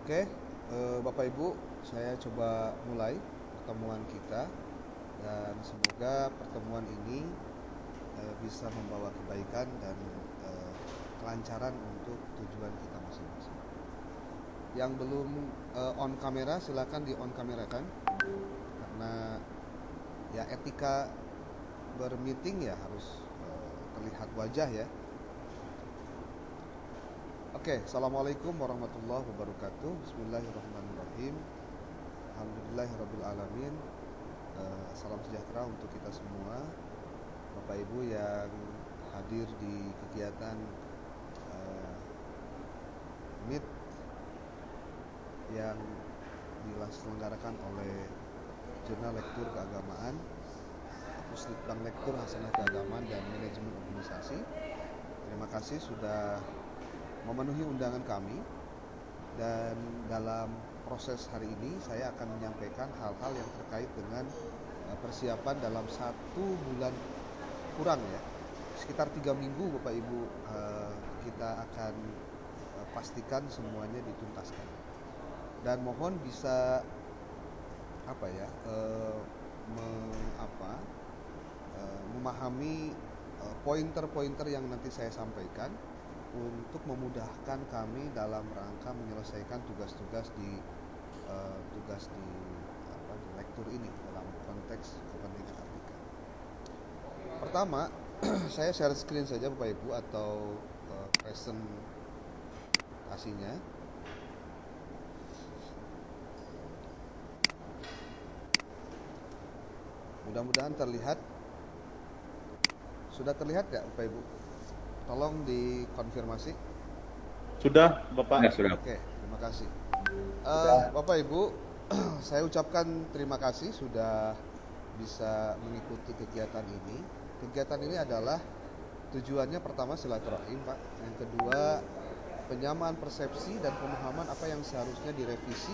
Oke, Bapak Ibu, saya coba mulai pertemuan kita dan semoga pertemuan ini bisa membawa kebaikan dan kelancaran untuk tujuan kita masing-masing. Yang belum on kamera silakan di on kamerakan, karena ya etika bermeeting ya harus terlihat wajah ya. Oke, Assalamualaikum warahmatullahi wabarakatuh. Bismillahirrahmanirrahim. Alhamdulillahirrabbilalamin. Salam sejahtera untuk kita semua, Bapak Ibu yang hadir di kegiatan Meet yang diselenggarakan oleh Jurnal Lektur Keagamaan, Pusdikbang Lektur Hasanah Keagamaan dan Manajemen Organisasi. Terima kasih sudah memenuhi undangan kami, dan dalam proses hari ini saya akan menyampaikan hal-hal yang terkait dengan persiapan dalam 1 bulan kurang ya, sekitar 3 minggu Bapak Ibu, kita akan pastikan semuanya dituntaskan, dan mohon bisa memahami pointer-pointer yang nanti saya sampaikan untuk memudahkan kami dalam rangka menyelesaikan tugas-tugas di lektur ini dalam konteks kepentingan artikel. Pertama, saya share screen saja Bapak Ibu atau presentasinya. Mudah-mudahan terlihat. Sudah terlihat nggak Bapak Ibu? Tolong dikonfirmasi. Sudah, Bapak. Ya, sudah. Oke, terima kasih. Bapak Ibu, saya ucapkan terima kasih sudah bisa mengikuti kegiatan ini. Kegiatan ini adalah tujuannya pertama silaturahim, Pak. Yang kedua, penyamaan persepsi dan pemahaman apa yang seharusnya direvisi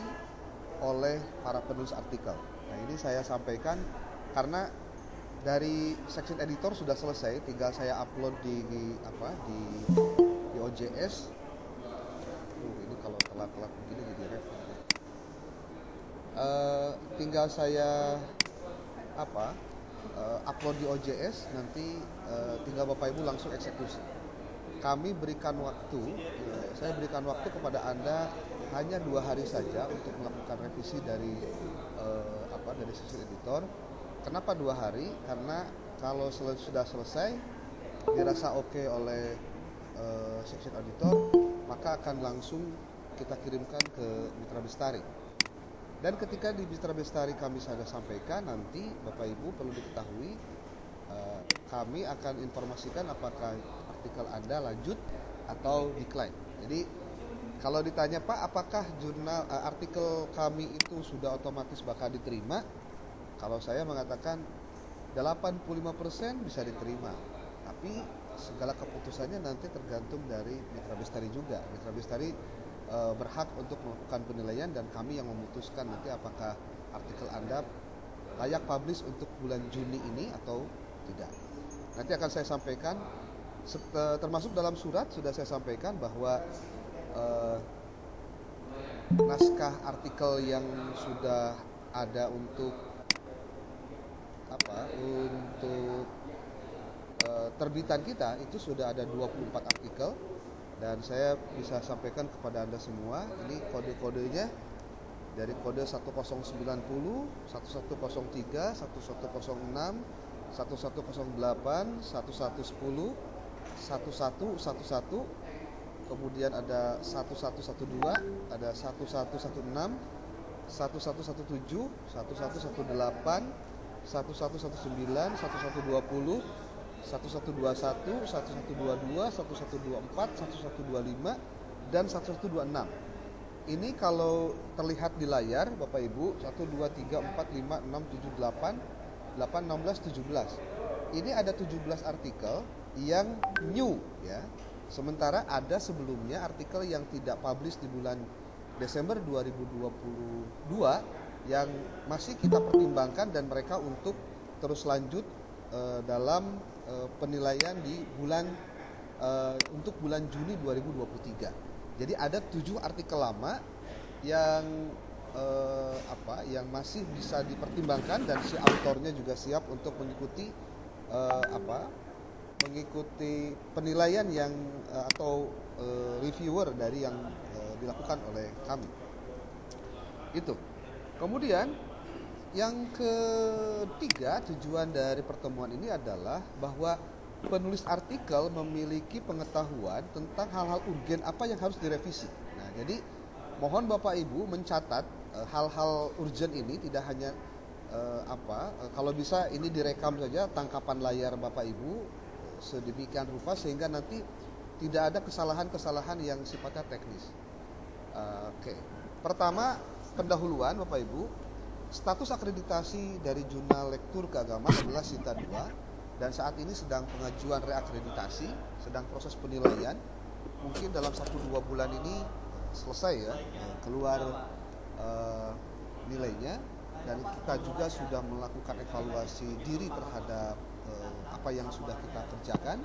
oleh para penulis artikel. Nah, ini saya sampaikan karena dari section editor sudah selesai, tinggal saya upload di OJS. Ini kalau telat-telat begini jadi repot. Tinggal saya upload di OJS, nanti tinggal Bapak Ibu langsung eksekusi. Kami berikan waktu, saya berikan waktu kepada Anda hanya 2 hari saja untuk melakukan revisi dari section editor. Kenapa 2 hari? Karena kalau sudah selesai dirasa oke oleh section editor, maka akan langsung kita kirimkan ke Mitra Bestari. Dan ketika di Mitra Bestari kami sudah sampaikan, nanti Bapak Ibu perlu diketahui, kami akan informasikan apakah artikel Anda lanjut atau decline. Jadi kalau ditanya, Pak, apakah artikel kami itu sudah otomatis bakal diterima? Kalau saya mengatakan 85% bisa diterima, tapi segala keputusannya nanti tergantung dari Mitra Bestari juga. Mitra Bestari berhak untuk melakukan penilaian, dan kami yang memutuskan nanti apakah artikel Anda layak publish untuk bulan Juni ini atau tidak. Nanti akan saya sampaikan, termasuk dalam surat sudah saya sampaikan bahwa naskah artikel yang sudah ada untuk terbitan kita itu sudah ada 24 artikel, dan saya bisa sampaikan kepada Anda semua ini kode-kodenya dari kode 1090, 1103, 1106, 1108, 1110, 1111, kemudian ada 1112, ada 1116, 1117, 1118, 1119, 1120, 1121, 1122, 1124, 1125, dan 1126. Ini kalau terlihat di layar Bapak Ibu, 1, 2, 3, 4, 5, 6, 7, 8, 8, 16, 17. Ini ada 17 artikel yang new ya. Sementara ada sebelumnya artikel yang tidak publish di bulan Desember 2022 yang masih kita pertimbangkan, dan mereka untuk terus lanjut dalam penilaian di untuk bulan Juni 2023. Jadi ada 7 artikel lama yang yang masih bisa dipertimbangkan dan si autornya juga siap untuk mengikuti mengikuti penilaian yang atau reviewer dari yang dilakukan oleh kami. Itu. Kemudian yang ketiga, tujuan dari pertemuan ini adalah bahwa penulis artikel memiliki pengetahuan tentang hal-hal urgen apa yang harus direvisi. Nah, jadi mohon Bapak Ibu mencatat hal-hal urgen ini, tidak hanya kalau bisa ini direkam saja tangkapan layar Bapak Ibu sedemikian rupa sehingga nanti tidak ada kesalahan-kesalahan yang sifatnya teknis. Oke. Pertama, pendahuluan Bapak Ibu. Status akreditasi dari Jurnal Lektur Keagamaan adalah Sinta 2 dan saat ini sedang pengajuan reakreditasi, sedang proses penilaian. Mungkin dalam 1-2 bulan ini selesai ya, keluar nilainya, dan kita juga sudah melakukan evaluasi diri terhadap apa yang sudah kita kerjakan.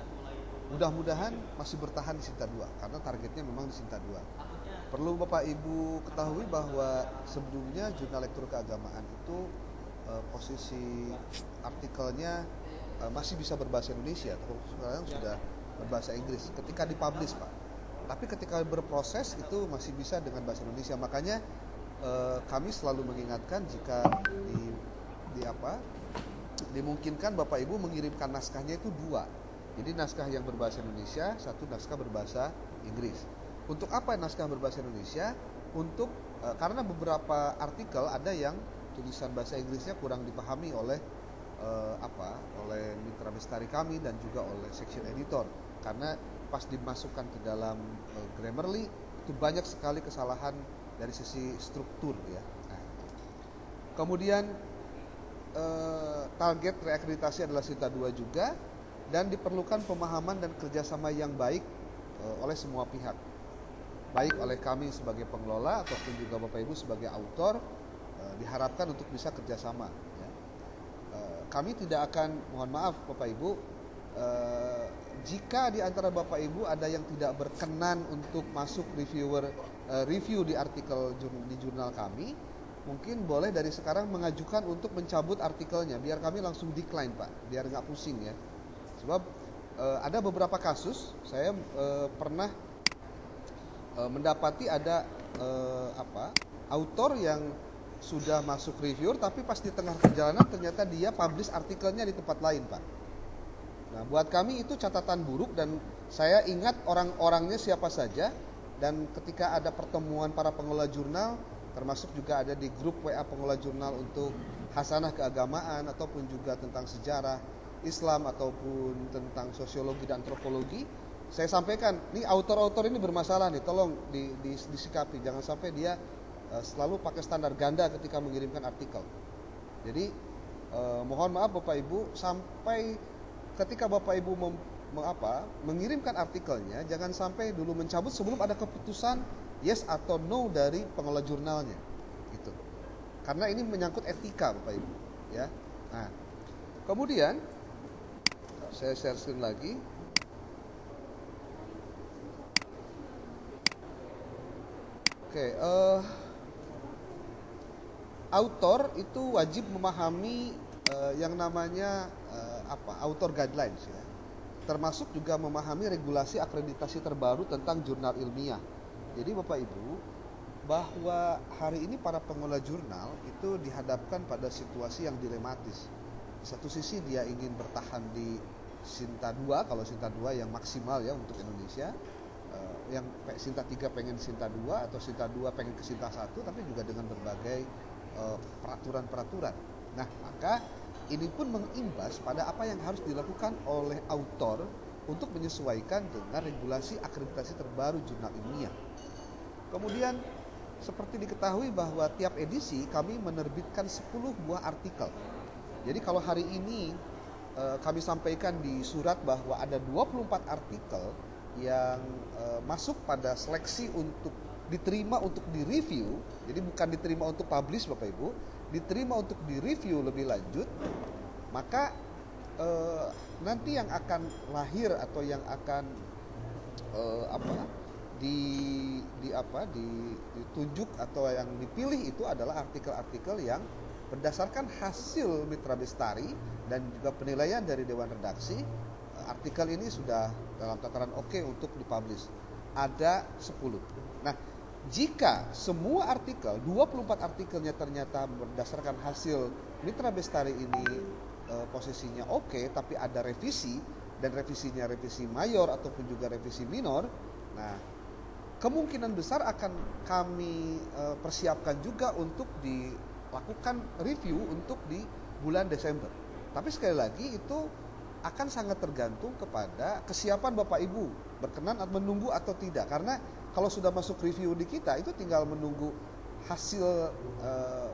Mudah-mudahan masih bertahan di Sinta 2 karena targetnya memang di Sinta 2. Perlu Bapak Ibu ketahui bahwa sebelumnya Jurnal Lektur Keagamaan itu posisi artikelnya masih bisa berbahasa Indonesia, atau sekarang sudah berbahasa Inggris ketika dipublish Pak. Tapi ketika berproses itu masih bisa dengan bahasa Indonesia. Makanya kami selalu mengingatkan jika dimungkinkan Bapak Ibu mengirimkan naskahnya itu 2. Jadi naskah yang berbahasa Indonesia, 1 naskah berbahasa Inggris. Untuk apa naskah berbahasa Indonesia? Untuk karena beberapa artikel ada yang tulisan bahasa Inggrisnya kurang dipahami oleh oleh mitra bestari kami dan juga oleh section editor, karena pas dimasukkan ke dalam Grammarly itu banyak sekali kesalahan dari sisi struktur ya. Nah, kemudian target reakreditasi adalah Sinta 2 juga, dan diperlukan pemahaman dan kerjasama yang baik oleh semua pihak, baik oleh kami sebagai pengelola ataupun juga Bapak Ibu sebagai autor. Diharapkan untuk bisa kerjasama ya. Kami tidak akan, mohon maaf Bapak Ibu, jika di antara Bapak Ibu ada yang tidak berkenan untuk masuk review di artikel di jurnal kami, mungkin boleh dari sekarang mengajukan untuk mencabut artikelnya, biar kami langsung decline Pak, biar nggak pusing ya. Sebab ada beberapa kasus saya pernah mendapati ada autor yang sudah masuk reviewer tapi pas di tengah perjalanan ternyata dia publish artikelnya di tempat lain Pak. Nah, buat kami itu catatan buruk, dan saya ingat orang-orangnya siapa saja, dan ketika ada pertemuan para pengelola jurnal, termasuk juga ada di grup WA pengelola jurnal untuk hasanah keagamaan ataupun juga tentang sejarah Islam ataupun tentang sosiologi dan antropologi, saya sampaikan, nih autor-autor ini bermasalah nih, tolong disikapi, jangan sampai dia selalu pakai standar ganda ketika mengirimkan artikel. Jadi mohon maaf Bapak Ibu, sampai ketika Bapak Ibu mengirimkan artikelnya, jangan sampai dulu mencabut sebelum ada keputusan yes atau no dari pengelola jurnalnya, gitu. Karena ini menyangkut etika Bapak Ibu, ya. Nah, kemudian saya share screen lagi. Oke, autor itu wajib memahami yang namanya author guidelines ya. Termasuk juga memahami regulasi akreditasi terbaru tentang jurnal ilmiah. Jadi Bapak Ibu, bahwa hari ini para pengelola jurnal itu dihadapkan pada situasi yang dilematis. Di satu sisi dia ingin bertahan di Sinta 2, kalau Sinta 2 yang maksimal ya untuk Indonesia. Yang Sinta 3 pengen Sinta 2 atau Sinta 2 pengen ke Sinta 1, tapi juga dengan berbagai peraturan-peraturan. Nah, maka ini pun mengimbas pada apa yang harus dilakukan oleh autor untuk menyesuaikan dengan regulasi akreditasi terbaru jurnal ilmiah. Kemudian seperti diketahui bahwa tiap edisi kami menerbitkan 10 buah artikel. Jadi kalau hari ini kami sampaikan di surat bahwa ada 24 artikel yang masuk pada seleksi untuk diterima untuk direview, jadi bukan diterima untuk publish Bapak Ibu, diterima untuk direview lebih lanjut, maka nanti yang akan lahir atau yang akan ditunjuk atau yang dipilih itu adalah artikel-artikel yang berdasarkan hasil Mitra Bestari dan juga penilaian dari Dewan Redaksi. Artikel ini sudah dalam tataran oke untuk dipublish. Ada 10. Nah, jika semua artikel, 24 artikelnya ternyata berdasarkan hasil Mitra Bestari ini posisinya oke, tapi ada revisi, dan revisinya revisi mayor ataupun juga revisi minor, nah kemungkinan besar akan kami persiapkan juga untuk dilakukan review untuk di bulan Desember. Tapi sekali lagi itu akan sangat tergantung kepada kesiapan Bapak Ibu berkenan atau menunggu atau tidak. Karena kalau sudah masuk review di kita itu tinggal menunggu hasil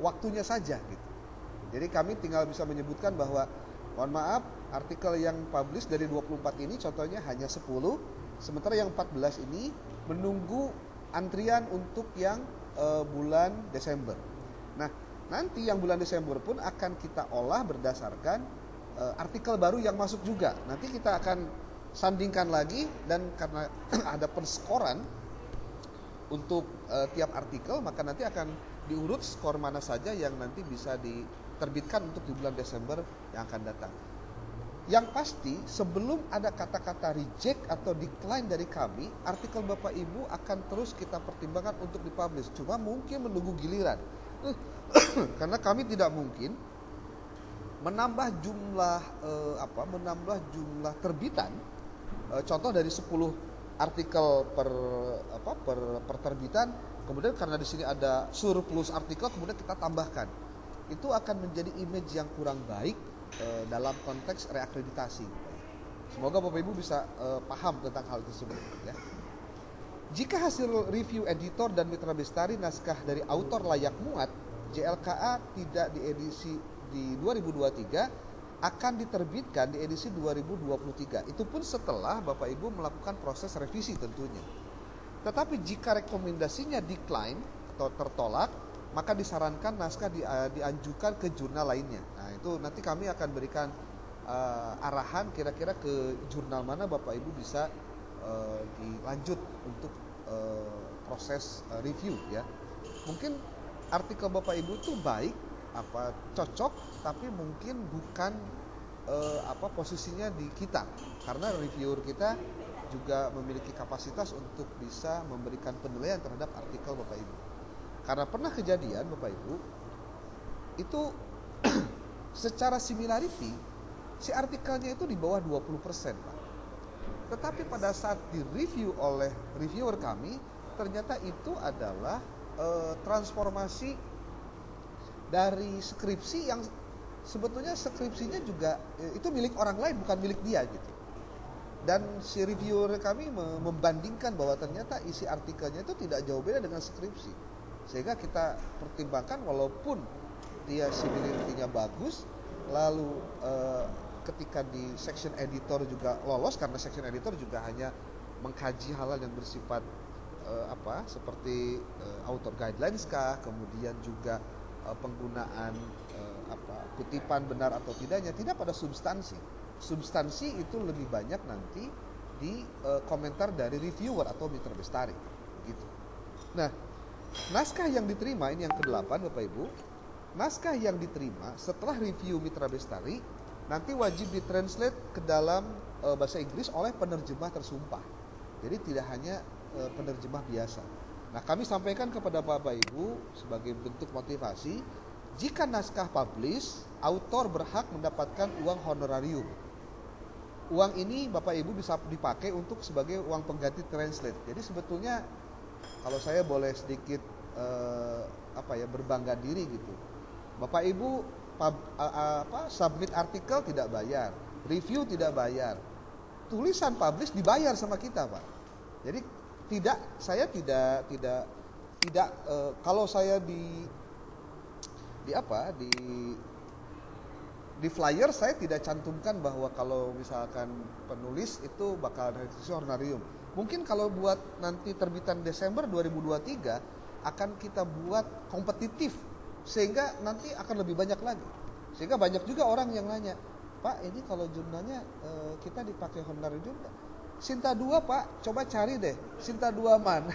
waktunya saja gitu. Jadi kami tinggal bisa menyebutkan bahwa mohon maaf, artikel yang publish dari 24 ini contohnya hanya 10, sementara yang 14 ini menunggu antrian untuk yang bulan Desember. Nah, nanti yang bulan Desember pun akan kita olah berdasarkan artikel baru yang masuk juga. Nanti kita akan sandingkan lagi, dan karena ada penskoran untuk tiap artikel, maka nanti akan diurut skor mana saja yang nanti bisa diterbitkan untuk di bulan Desember yang akan datang. Yang pasti sebelum ada kata-kata reject atau decline dari kami, artikel Bapak Ibu akan terus kita pertimbangkan untuk dipublish. Cuma mungkin menunggu giliran. Karena kami tidak mungkin menambah jumlah terbitan. Contoh dari 10 artikel per terbitan, kemudian karena di sini ada surplus artikel, kemudian kita tambahkan. Itu akan menjadi image yang kurang baik dalam konteks reakreditasi. Semoga Bapak Ibu bisa paham tentang hal tersebut ya. Jika hasil review editor dan Mitra Bestari naskah dari autor layak muat, JLKA tidak diedisi di 2023 akan diterbitkan di edisi 2023. Itu pun setelah Bapak Ibu melakukan proses revisi tentunya. Tetapi jika rekomendasinya decline atau tertolak, maka disarankan naskah diajukan ke jurnal lainnya. Nah, itu nanti kami akan berikan arahan kira-kira ke jurnal mana Bapak Ibu bisa dilanjut untuk proses review ya. Mungkin artikel Bapak Ibu itu baik, cocok, tapi mungkin bukan posisinya di kita, karena reviewer kita juga memiliki kapasitas untuk bisa memberikan penilaian terhadap artikel Bapak Ibu. Karena pernah kejadian Bapak Ibu itu secara similarity si artikelnya itu di bawah 20%, Pak. Tetapi pada saat direview oleh reviewer kami, ternyata itu adalah transformasi dari skripsi yang sebetulnya skripsinya juga itu milik orang lain, bukan milik dia gitu. Dan si reviewer kami membandingkan bahwa ternyata isi artikelnya itu tidak jauh beda dengan skripsi. Sehingga kita pertimbangkan walaupun dia similarity-nya bagus, lalu ketika di section editor juga lolos, karena section editor juga hanya mengkaji hal-hal yang bersifat seperti author guidelines kah, kemudian juga penggunaan kutipan benar atau tidaknya, tidak pada substansi. Substansi itu lebih banyak nanti di komentar dari reviewer atau Mitra Bestari gitu. Nah, naskah yang diterima ini yang ke-8 Bapak Ibu. Naskah yang diterima setelah review Mitra Bestari nanti wajib ditranslate ke dalam bahasa Inggris oleh penerjemah tersumpah. Jadi tidak hanya penerjemah biasa. Nah, kami sampaikan kepada Bapak Ibu sebagai bentuk motivasi, jika naskah publish, autor berhak mendapatkan uang honorarium. Uang ini Bapak Ibu bisa dipakai untuk sebagai uang pengganti translate. Jadi sebetulnya kalau saya boleh sedikit berbangga diri gitu, Bapak Ibu submit artikel tidak bayar, review tidak bayar, tulisan publish dibayar sama kita, Pak. Jadi saya tidak kalau saya di flyer saya tidak cantumkan bahwa kalau misalkan penulis itu bakal revisi honorarium. Mungkin kalau buat nanti terbitan Desember 2023 akan kita buat kompetitif sehingga nanti akan lebih banyak lagi. Sehingga banyak juga orang yang nanya, Pak, ini kalau jurnalnya kita dipakai honorarium, Sinta 2 Pak, coba cari deh Sinta 2 mana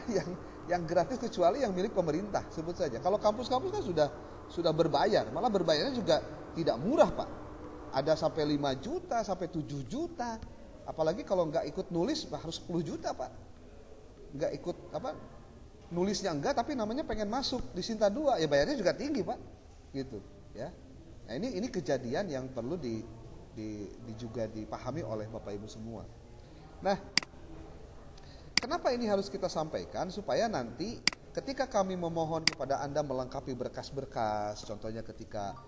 yang gratis kecuali yang milik pemerintah, sebut saja. Kalau kampus-kampus kan sudah berbayar, malah berbayarnya juga tidak murah, Pak. Ada sampai 5 juta, sampai 7 juta. Apalagi kalau nggak ikut nulis harus 10 juta, Pak. Nggak ikut nulisnya enggak, tapi namanya pengen masuk di Sinta 2, ya bayarnya juga tinggi, Pak. Gitu, ya. Nah, ini kejadian yang perlu juga dipahami oleh Bapak Ibu semua. Nah, kenapa ini harus kita sampaikan? Supaya nanti ketika kami memohon kepada Anda melengkapi berkas-berkas, contohnya ketika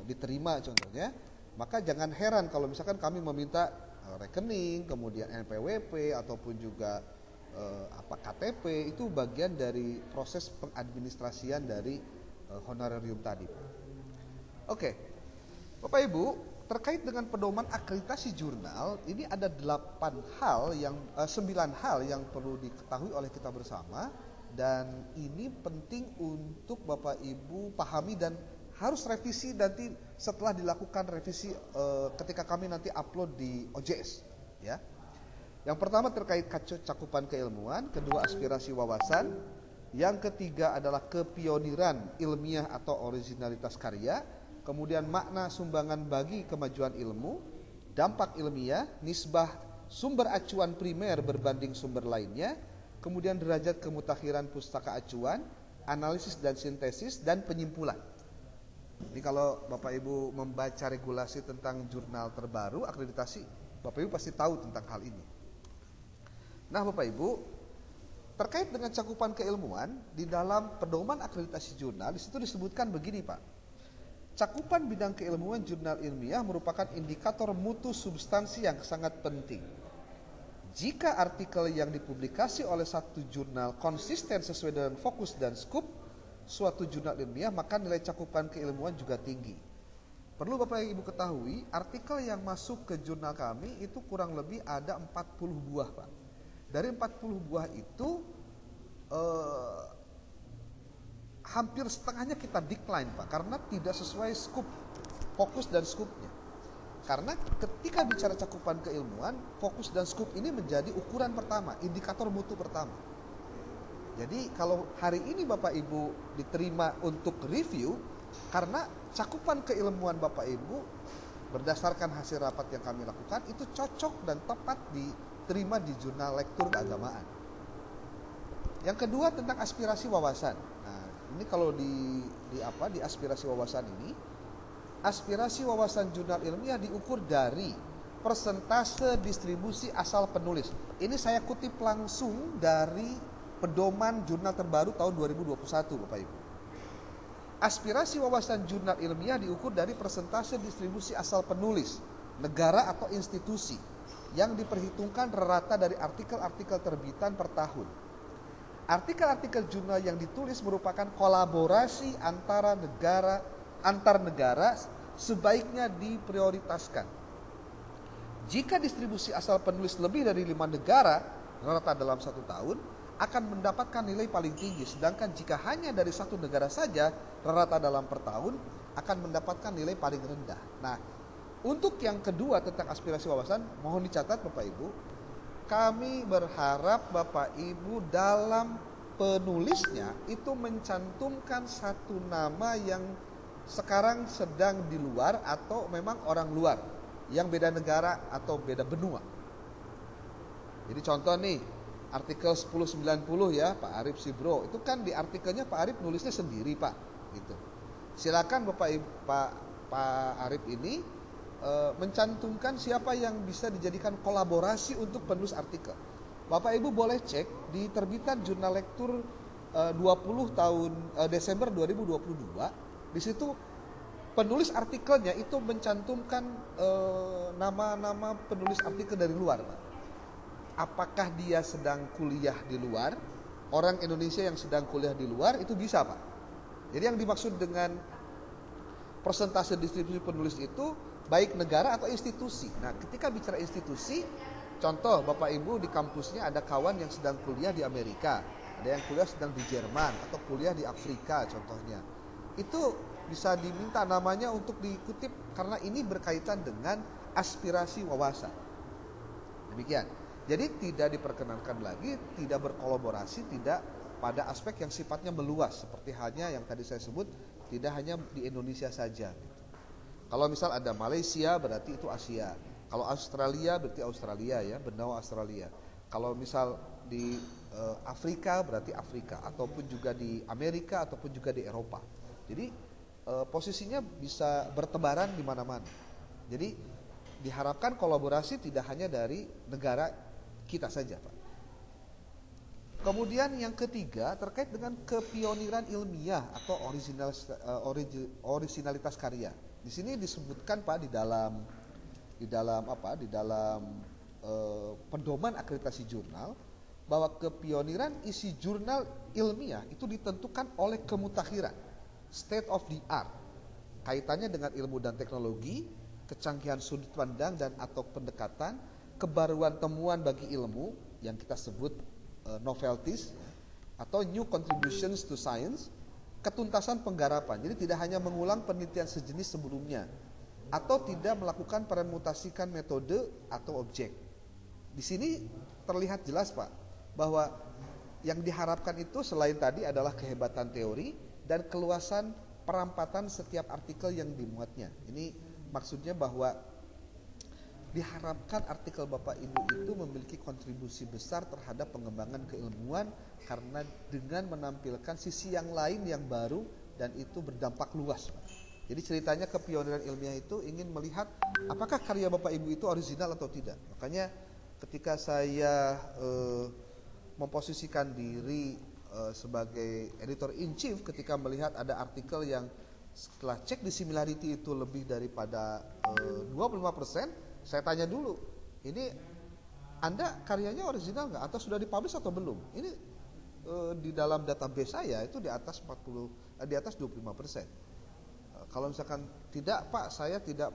diterima contohnya, maka jangan heran kalau misalkan kami meminta rekening, kemudian NPWP ataupun juga KTP, itu bagian dari proses pengadministrasian dari honorarium tadi. Oke, Bapak Ibu, terkait dengan pedoman akreditasi jurnal, ini ada 9 hal yang perlu diketahui oleh kita bersama, dan ini penting untuk Bapak Ibu pahami dan harus revisi nanti setelah dilakukan revisi ketika kami nanti upload di OJS, ya. Yang pertama terkait cakupan keilmuan, kedua aspirasi wawasan, yang ketiga adalah kepioniran ilmiah atau originalitas karya, kemudian makna sumbangan bagi kemajuan ilmu, dampak ilmiah, nisbah sumber acuan primer berbanding sumber lainnya, kemudian derajat kemutakhiran pustaka acuan, analisis dan sintesis, dan penyimpulan. Ini kalau Bapak Ibu membaca regulasi tentang jurnal terbaru akreditasi, Bapak Ibu pasti tahu tentang hal ini. Nah, Bapak Ibu, terkait dengan cakupan keilmuan di dalam pedoman akreditasi jurnal, di situ disebutkan begini, Pak. Cakupan bidang keilmuan jurnal ilmiah merupakan indikator mutu substansi yang sangat penting. Jika artikel yang dipublikasi oleh satu jurnal konsisten sesuai dengan fokus dan skup suatu jurnal ilmiah, maka nilai cakupan keilmuan juga tinggi. Perlu Bapak Ibu ketahui, artikel yang masuk ke jurnal kami itu kurang lebih ada 40 buah, Pak. Dari 40 buah itu hampir setengahnya kita decline, Pak, karena tidak sesuai skup, fokus dan skupnya. Karena ketika bicara cakupan keilmuan, fokus dan skup ini menjadi ukuran pertama, indikator mutu pertama. Jadi kalau hari ini Bapak Ibu diterima untuk review, karena cakupan keilmuan Bapak Ibu berdasarkan hasil rapat yang kami lakukan itu cocok dan tepat diterima di jurnal lektur keagamaan. Yang kedua tentang aspirasi wawasan. Nah, ini kalau di aspirasi wawasan ini, aspirasi wawasan jurnal ilmiah diukur dari persentase distribusi asal penulis. Ini saya kutip langsung dari pedoman jurnal terbaru tahun 2021, Bapak Ibu. Aspirasi wawasan jurnal ilmiah diukur dari persentase distribusi asal penulis, negara atau institusi yang diperhitungkan rata dari artikel-artikel terbitan per tahun. Artikel-artikel jurnal yang ditulis merupakan kolaborasi antar negara sebaiknya diprioritaskan. Jika distribusi asal penulis lebih dari 5 negara rata dalam 1 tahun, akan mendapatkan nilai paling tinggi. Sedangkan jika hanya dari 1 negara saja rata dalam per tahun, akan mendapatkan nilai paling rendah. Nah, untuk yang kedua tentang aspirasi wawasan, mohon dicatat Bapak Ibu, kami berharap Bapak Ibu dalam penulisnya itu mencantumkan satu nama yang sekarang sedang di luar atau memang orang luar yang beda negara atau beda benua. Jadi contoh nih, artikel 1090 ya, Pak Arif Sibro, itu kan di artikelnya Pak Arif nulisnya sendiri, Pak, gitu. Silakan Bapak Arif ini mencantumkan siapa yang bisa dijadikan kolaborasi untuk penulis artikel. Bapak Ibu boleh cek di terbitan jurnal lektur 20 tahun Desember 2022. Di situ penulis artikelnya itu mencantumkan nama-nama penulis artikel dari luar, Pak. Apakah dia sedang kuliah di luar? Orang Indonesia yang sedang kuliah di luar itu bisa, Pak. Jadi yang dimaksud dengan persentase distribusi penulis itu baik negara atau institusi. Nah, ketika bicara institusi, contoh Bapak Ibu di kampusnya ada kawan yang sedang kuliah di Amerika, ada yang kuliah sedang di Jerman atau kuliah di Afrika contohnya. Itu bisa diminta namanya untuk dikutip karena ini berkaitan dengan aspirasi wawasan. Demikian. Jadi tidak diperkenankan lagi, tidak berkolaborasi, tidak pada aspek yang sifatnya meluas, seperti halnya yang tadi saya sebut, tidak hanya di Indonesia saja. Kalau misal ada Malaysia berarti itu Asia. Kalau Australia berarti Australia ya, benua Australia. Kalau misal di Afrika berarti Afrika, ataupun juga di Amerika, ataupun juga di Eropa. Jadi posisinya bisa bertebaran di mana-mana. Jadi diharapkan kolaborasi tidak hanya dari negara kita saja, Pak. Kemudian yang ketiga terkait dengan kepioniran ilmiah atau originalitas karya. Di sini disebutkan, Pak, di dalam pedoman akreditasi jurnal, bahwa kepioniran isi jurnal ilmiah itu ditentukan oleh kemutakhiran, state of the art, kaitannya dengan ilmu dan teknologi, kecanggihan sudut pandang dan atau pendekatan, kebaruan temuan bagi ilmu yang kita sebut novelties atau new contributions to science, ketuntasan penggarapan. Jadi tidak hanya mengulang penelitian sejenis sebelumnya, atau tidak melakukan permutasikan metode atau objek. Di sini terlihat jelas, Pak, bahwa yang diharapkan itu selain tadi adalah kehebatan teori dan keluasan perampatan setiap artikel yang dimuatnya. Ini maksudnya bahwa diharapkan artikel Bapak Ibu itu memiliki kontribusi besar terhadap pengembangan keilmuan karena dengan menampilkan sisi yang lain yang baru dan itu berdampak luas, Pak. Jadi ceritanya kepioniran ilmiah itu ingin melihat apakah karya Bapak Ibu itu original atau tidak. Makanya ketika saya memposisikan diri sebagai editor in chief, ketika melihat ada artikel yang setelah cek di similarity itu lebih daripada 25%, saya tanya dulu, ini Anda karyanya original nggak atau sudah dipublish atau belum? Ini di dalam database saya itu di atas 25%. Kalau misalkan tidak, Pak, saya tidak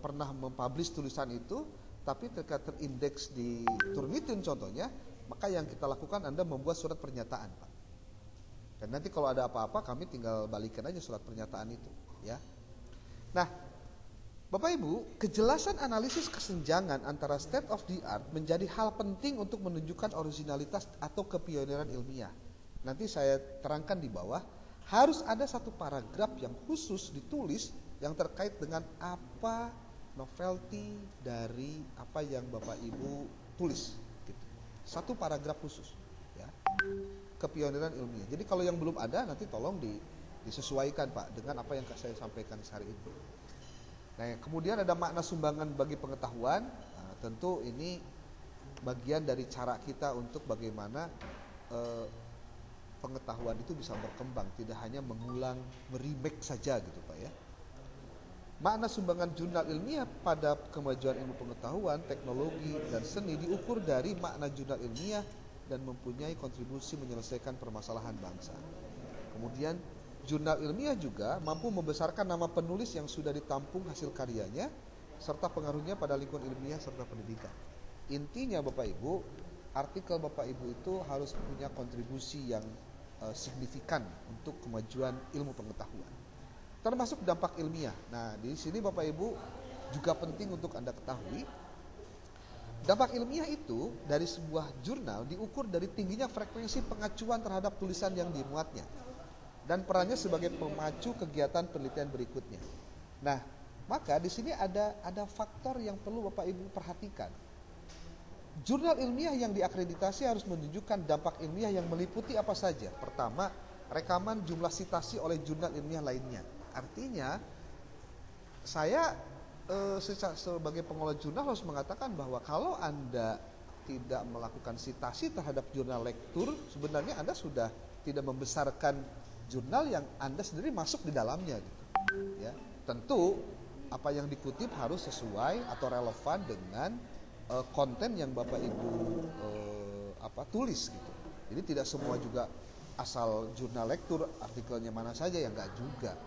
pernah mempublish tulisan itu, tapi ketika terindeks di Turnitin contohnya, maka yang kita lakukan Anda membuat surat pernyataan, Pak. Dan nanti kalau ada apa-apa kami tinggal balikan aja surat pernyataan itu, ya. Nah, Bapak Ibu, kejelasan analisis kesenjangan antara state of the art menjadi hal penting untuk menunjukkan originalitas atau kepioniran ilmiah. Nanti saya terangkan di bawah, harus ada satu paragraf yang khusus ditulis yang terkait dengan apa novelty dari apa yang Bapak Ibu tulis, gitu. Satu paragraf khusus, ya. Kepioniran ilmiah. Jadi kalau yang belum ada nanti tolong disesuaikan, Pak, dengan apa yang saya sampaikan hari ini. Nah, kemudian ada makna sumbangan bagi pengetahuan. Nah, tentu ini bagian dari cara kita untuk bagaimana pengetahuan itu bisa berkembang, tidak hanya mengulang, meremake saja gitu, Pak, ya. Makna sumbangan jurnal ilmiah pada kemajuan ilmu pengetahuan, teknologi, dan seni diukur dari makna jurnal ilmiah dan mempunyai kontribusi menyelesaikan permasalahan bangsa. Kemudian jurnal ilmiah juga mampu membesarkan nama penulis yang sudah ditampung hasil karyanya serta pengaruhnya pada lingkungan ilmiah serta pendidikan. Intinya Bapak Ibu, artikel Bapak Ibu itu harus punya kontribusi yang signifikan untuk kemajuan ilmu pengetahuan, termasuk dampak ilmiah. Nah, di sini Bapak Ibu juga penting untuk Anda ketahui, dampak ilmiah itu dari sebuah jurnal diukur dari tingginya frekuensi pengacuan terhadap tulisan yang dimuatnya dan perannya sebagai pemacu kegiatan penelitian berikutnya. Nah, maka di sini ada faktor yang perlu Bapak Ibu perhatikan. Jurnal ilmiah yang diakreditasi harus menunjukkan dampak ilmiah yang meliputi apa saja. Pertama, rekaman jumlah sitasi oleh jurnal ilmiah lainnya. Artinya, saya sebagai pengelola jurnal harus mengatakan bahwa kalau Anda tidak melakukan sitasi terhadap jurnal lektur, sebenarnya Anda sudah tidak membesarkan jurnal yang Anda sendiri masuk di dalamnya, gitu. Ya, tentu apa yang dikutip harus sesuai atau relevan dengan konten yang Bapak Ibu tulis, gitu. Jadi tidak semua juga asal jurnal lektur, artikelnya mana saja, yang enggak juga.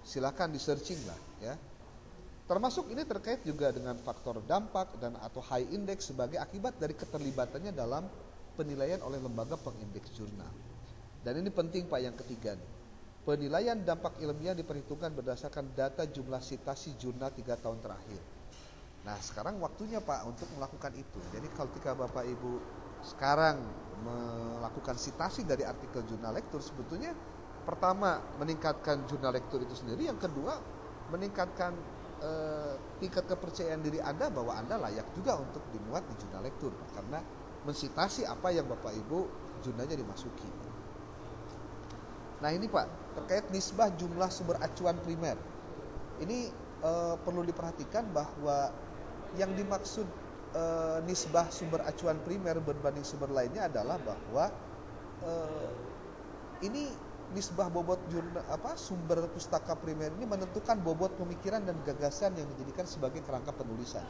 Silakan di searching lah, ya. Termasuk ini terkait juga dengan faktor dampak dan atau high index sebagai akibat dari keterlibatannya dalam penilaian oleh lembaga pengindeks jurnal. Dan ini penting, Pak, yang ketiga nih. Penilaian dampak ilmiah diperhitungkan berdasarkan data jumlah sitasi jurnal 3 tahun terakhir. Nah sekarang waktunya Pak untuk melakukan itu. Jadi ketika Bapak Ibu sekarang melakukan sitasi dari artikel jurnal lektur, sebetulnya pertama meningkatkan jurnal lektur itu sendiri, yang kedua meningkatkan tingkat kepercayaan diri Anda bahwa Anda layak juga untuk dimuat di jurnal lektur, Pak, karena mensitasi apa yang Bapak Ibu jurnalnya dimasuki. Nah ini Pak, terkait nisbah jumlah sumber acuan primer, ini perlu diperhatikan bahwa yang dimaksud nisbah sumber acuan primer berbanding sumber lainnya adalah bahwa ini nisbah bobot sumber pustaka primer ini menentukan bobot pemikiran dan gagasan yang dijadikan sebagai kerangka penulisan.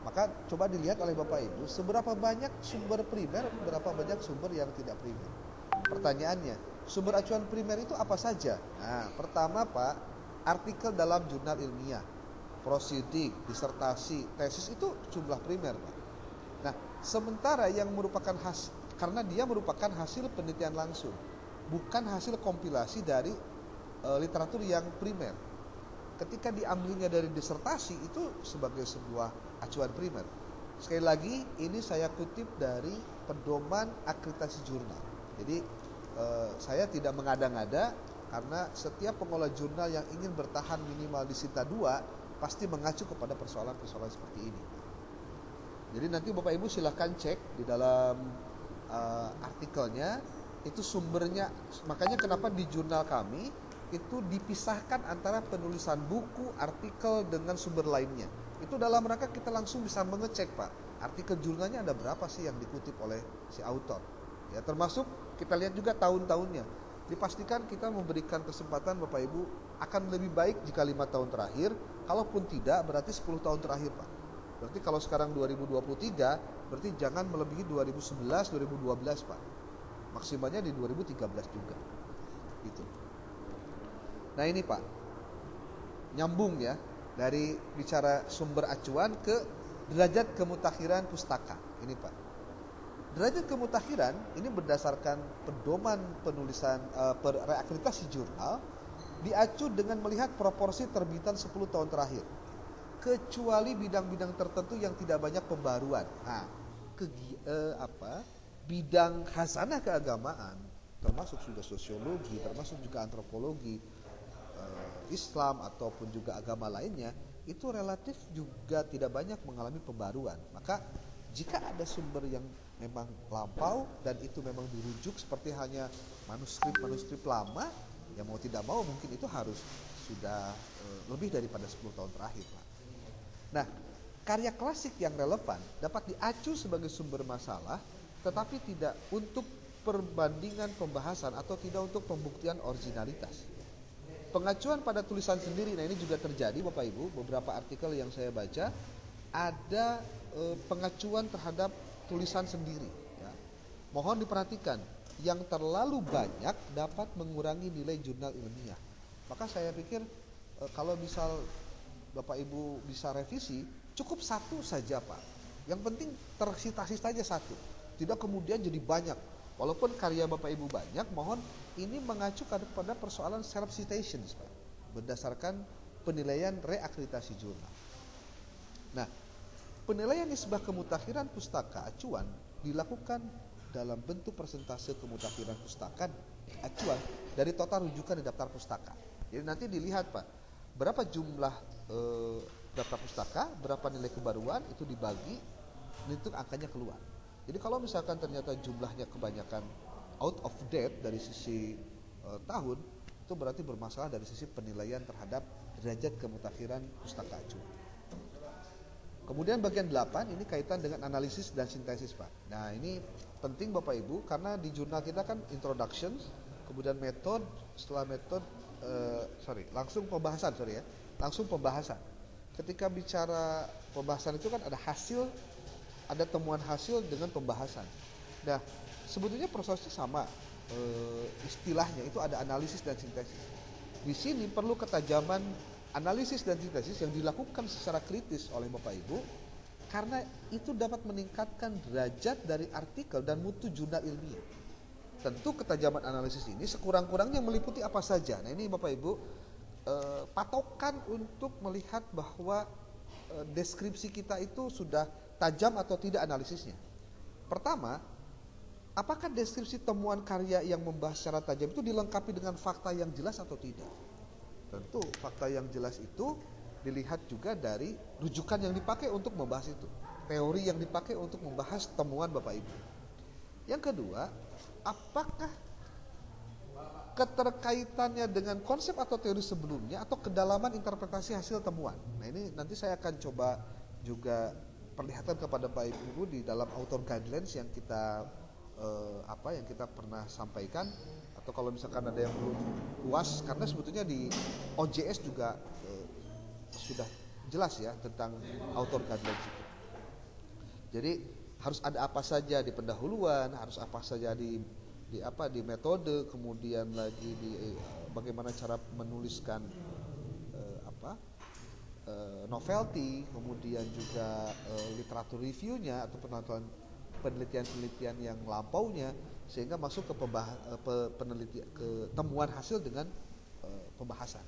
Maka coba dilihat oleh Bapak Ibu, seberapa banyak sumber primer, berapa banyak sumber yang tidak primer. Pertanyaannya, sumber acuan primer itu apa saja? Nah, pertama Pak, artikel dalam jurnal ilmiah, prosedik, disertasi, tesis itu jumlah primer Pak. Nah, sementara yang merupakan karena dia merupakan hasil penelitian langsung, bukan hasil kompilasi dari literatur yang primer. Ketika diambilnya dari disertasi itu sebagai sebuah acuan primer. Sekali lagi ini saya kutip dari pedoman akreditasi jurnal. Jadi saya tidak mengada-ngada, karena setiap pengelola jurnal yang ingin bertahan minimal di SITA 2 pasti mengacu kepada persoalan-persoalan seperti ini. Jadi nanti Bapak Ibu silahkan cek di dalam artikelnya, itu sumbernya. Makanya kenapa di jurnal kami itu dipisahkan antara penulisan buku, artikel dengan sumber lainnya. Itu dalam rangka kita langsung bisa mengecek Pak, artikel jurnalnya ada berapa sih yang dikutip oleh si autor. Ya, termasuk kita lihat juga tahun-tahunnya. Dipastikan kita memberikan kesempatan Bapak Ibu akan lebih baik jika 5 tahun terakhir, kalaupun tidak berarti 10 tahun terakhir Pak. Berarti kalau sekarang 2023, berarti jangan melebihi 2011, 2012 Pak. Maksimalnya di 2013 juga. Gitu. Nah ini Pak, nyambung ya dari bicara sumber acuan ke derajat kemutakhiran pustaka. Ini Pak, derajat kemutakhiran ini berdasarkan pedoman penulisan reakreditasi jurnal, diacu dengan melihat proporsi terbitan 10 tahun terakhir, kecuali bidang-bidang tertentu yang tidak banyak pembaruan. Nah, bidang khazanah keagamaan, termasuk juga sosiologi, termasuk juga antropologi, Islam ataupun juga agama lainnya, itu relatif juga tidak banyak mengalami pembaruan. Maka jika ada sumber yang memang lampau dan itu memang dirujuk seperti hanya manuskrip lama, ya mau tidak mau mungkin itu harus sudah lebih daripada 10 tahun terakhir Pak. Nah, karya klasik yang relevan dapat diacu sebagai sumber masalah, tetapi tidak untuk perbandingan pembahasan atau tidak untuk pembuktian originalitas. Pengacuan pada tulisan sendiri, nah ini juga terjadi Bapak Ibu, beberapa artikel yang saya baca ada pengacuan terhadap tulisan sendiri. Ya. Mohon diperhatikan, yang terlalu banyak dapat mengurangi nilai jurnal ilmiah. Maka saya pikir kalau misal Bapak Ibu bisa revisi, cukup satu saja Pak. Yang penting tersitasi saja satu, tidak kemudian jadi banyak. Walaupun karya Bapak Ibu banyak, mohon ini mengacu pada persoalan self citations Pak, berdasarkan penilaian reakreditasi jurnal. Nah, penilaian nisbah kemutakhiran pustaka acuan dilakukan dalam bentuk persentase kemutakhiran pustaka acuan dari total rujukan di daftar pustaka. Jadi nanti dilihat Pak, berapa jumlah daftar pustaka, berapa nilai kebaruan, itu dibagi, itu angkanya keluar. Jadi kalau misalkan ternyata jumlahnya kebanyakan out of date dari sisi tahun, itu berarti bermasalah dari sisi penilaian terhadap derajat kemutakhiran pustaka acuan. Kemudian bagian 8 ini kaitan dengan analisis dan sintesis Pak. Nah ini penting Bapak Ibu, karena di jurnal kita kan introduction, kemudian method, setelah method langsung pembahasan. Ketika bicara pembahasan itu kan ada hasil, ada temuan hasil dengan pembahasan. Nah, sebetulnya prosesnya sama, istilahnya itu ada analisis dan sintesis. Di sini perlu ketajaman analisis dan sintesis yang dilakukan secara kritis oleh Bapak Ibu, karena itu dapat meningkatkan derajat dari artikel dan mutu jurnal ilmiah. Tentu ketajaman analisis ini sekurang-kurangnya meliputi apa saja. Nah ini Bapak Ibu, patokan untuk melihat bahwa deskripsi kita itu sudah tajam atau tidak analisisnya. Pertama, apakah deskripsi temuan karya yang membahas secara tajam itu dilengkapi dengan fakta yang jelas atau tidak? Tentu fakta yang jelas itu dilihat juga dari rujukan yang dipakai untuk membahas itu, teori yang dipakai untuk membahas temuan Bapak Ibu. Yang kedua, apakah keterkaitannya dengan konsep atau teori sebelumnya atau kedalaman interpretasi hasil temuan. Nah, ini nanti saya akan coba juga perlihatkan kepada Bapak Ibu di dalam author guidelines yang kita yang kita pernah sampaikan, atau kalau misalkan ada yang belum puas, karena sebetulnya di OJS juga sudah jelas ya tentang author guidelines itu. Jadi harus ada apa saja di pendahuluan, harus apa saja di metode, kemudian lagi di bagaimana cara menuliskan novelty, kemudian juga literatur reviewnya atau penelitian-penelitian yang lampaunya, sehingga masuk ke temuan hasil dengan pembahasan.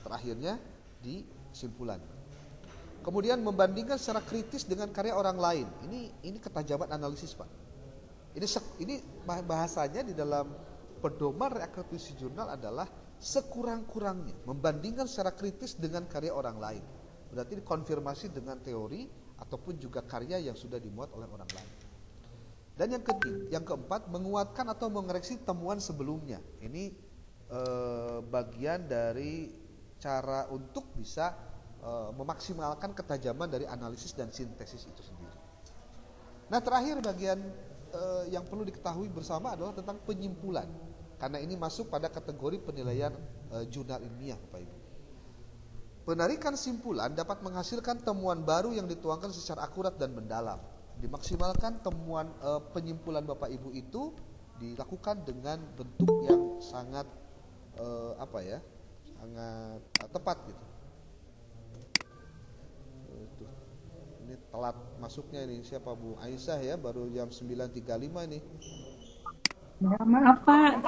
Terakhirnya di simpulan. Kemudian membandingkan secara kritis dengan karya orang lain. Ini ketajaman analisis, Pak. Ini bahasanya di dalam pedoman reakreditas jurnal adalah sekurang-kurangnya membandingkan secara kritis dengan karya orang lain. Berarti dikonfirmasi dengan teori ataupun juga karya yang sudah dimuat oleh orang lain. Dan yang keempat, menguatkan atau mengoreksi temuan sebelumnya. Ini bagian dari cara untuk bisa memaksimalkan ketajaman dari analisis dan sintesis itu sendiri. Nah, terakhir bagian yang perlu diketahui bersama adalah tentang penyimpulan, karena ini masuk pada kategori penilaian jurnal ilmiah, Bapak Ibu. Penarikan simpulan dapat menghasilkan temuan baru yang dituangkan secara akurat dan mendalam. Dimaksimalkan temuan penyimpulan Bapak Ibu itu dilakukan dengan bentuk yang sangat sangat tepat gitu. Ini telat masuknya ini, siapa Bu Aisyah ya, baru jam 9.35 ini. Ya, maaf Pak.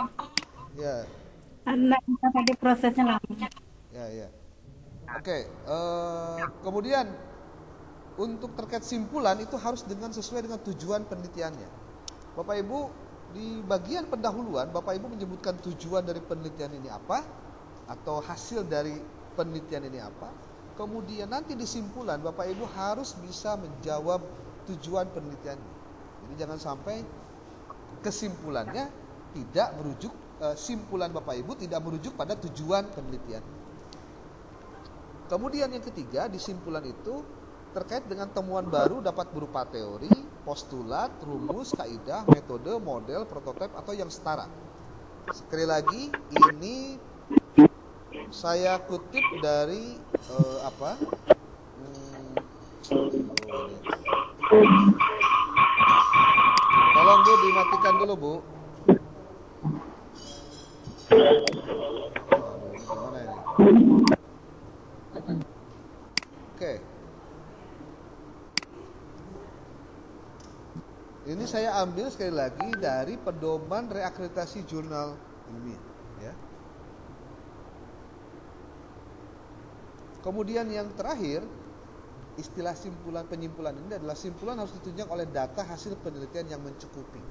Ya. Anaknya tadi prosesnya lama. Ya. Oke, kemudian untuk terkait simpulan itu harus sesuai dengan tujuan penelitiannya. Bapak Ibu, di bagian pendahuluan Bapak Ibu menyebutkan tujuan dari penelitian ini apa, atau hasil dari penelitian ini apa. Kemudian nanti di simpulan Bapak Ibu harus bisa menjawab tujuan penelitiannya. Jadi jangan sampai kesimpulannya tidak merujuk, simpulan Bapak Ibu tidak merujuk pada tujuan penelitian. Kemudian yang ketiga, di simpulan itu terkait dengan temuan baru dapat berupa teori, postulat, rumus, kaidah, metode, model, prototipe atau yang setara. Sekali lagi, ini saya kutip dari tolong Bu dimatikan dulu Bu. Gimana ini? Oke. Ini saya ambil sekali lagi dari pedoman reakreditasi jurnal ilmiah, ya. Kemudian yang terakhir, istilah penyimpulan ini adalah simpulan harus ditunjang oleh data hasil penelitian yang mencukupi.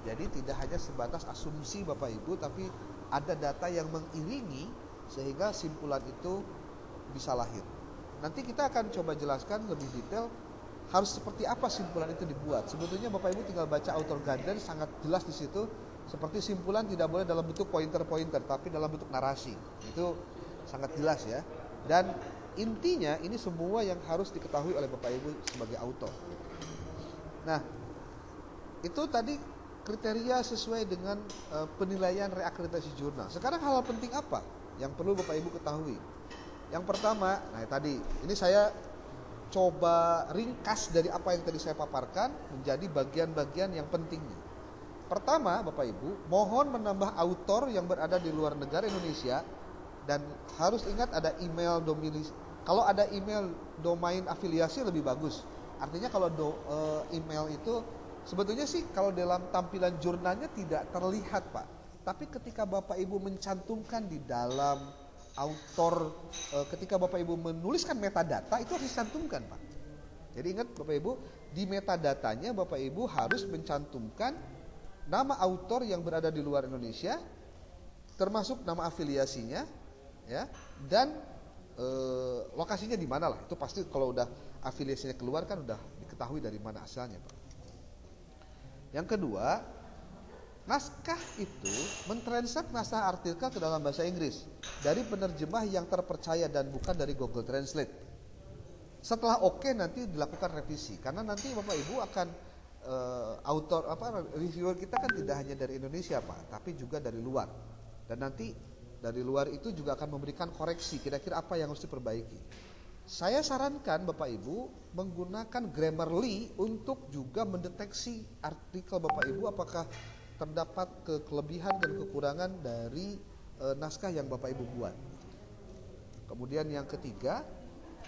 Jadi tidak hanya sebatas asumsi Bapak Ibu, tapi ada data yang mengiringi sehingga simpulan itu bisa lahir. Nanti kita akan coba jelaskan lebih detail harus seperti apa simpulan itu dibuat. Sebetulnya Bapak Ibu tinggal baca author guidelines, sangat jelas di situ. Seperti simpulan tidak boleh dalam bentuk pointer-pointer, tapi dalam bentuk narasi. Itu sangat jelas ya. Dan intinya ini semua yang harus diketahui oleh Bapak Ibu sebagai author. Nah, itu tadi kriteria sesuai dengan penilaian reakreditasi jurnal. Sekarang hal penting apa yang perlu Bapak Ibu ketahui? Yang pertama, nah tadi ini saya coba ringkas dari apa yang tadi saya paparkan menjadi bagian-bagian yang pentingnya. Pertama, Bapak Ibu, mohon menambah author yang berada di luar negara Indonesia, dan harus ingat ada email dominis. Kalau ada email domain afiliasi lebih bagus. Artinya kalau email itu sebetulnya sih kalau dalam tampilan jurnalnya tidak terlihat, Pak. Tapi ketika Bapak Ibu mencantumkan di dalam autor ketika Bapak Ibu menuliskan metadata itu harus dicantumkan, Pak. Jadi ingat Bapak Ibu, di metadatanya Bapak Ibu harus mencantumkan nama autor yang berada di luar Indonesia, termasuk nama afiliasinya, ya, dan lokasinya di mana lah. Itu pasti kalau udah afiliasinya keluar kan udah diketahui dari mana asalnya, Pak. Yang kedua, naskah itu mentranslate naskah artikel ke dalam bahasa Inggris dari penerjemah yang terpercaya dan bukan dari Google Translate. Setelah oke nanti dilakukan revisi, karena nanti Bapak Ibu akan reviewer kita kan tidak hanya dari Indonesia, Pak, tapi juga dari luar. Dan nanti dari luar itu juga akan memberikan koreksi kira-kira apa yang harus diperbaiki. Saya sarankan Bapak Ibu menggunakan Grammarly untuk juga mendeteksi artikel Bapak Ibu apakah terdapat kelebihan dan kekurangan dari naskah yang Bapak Ibu buat. Kemudian yang ketiga,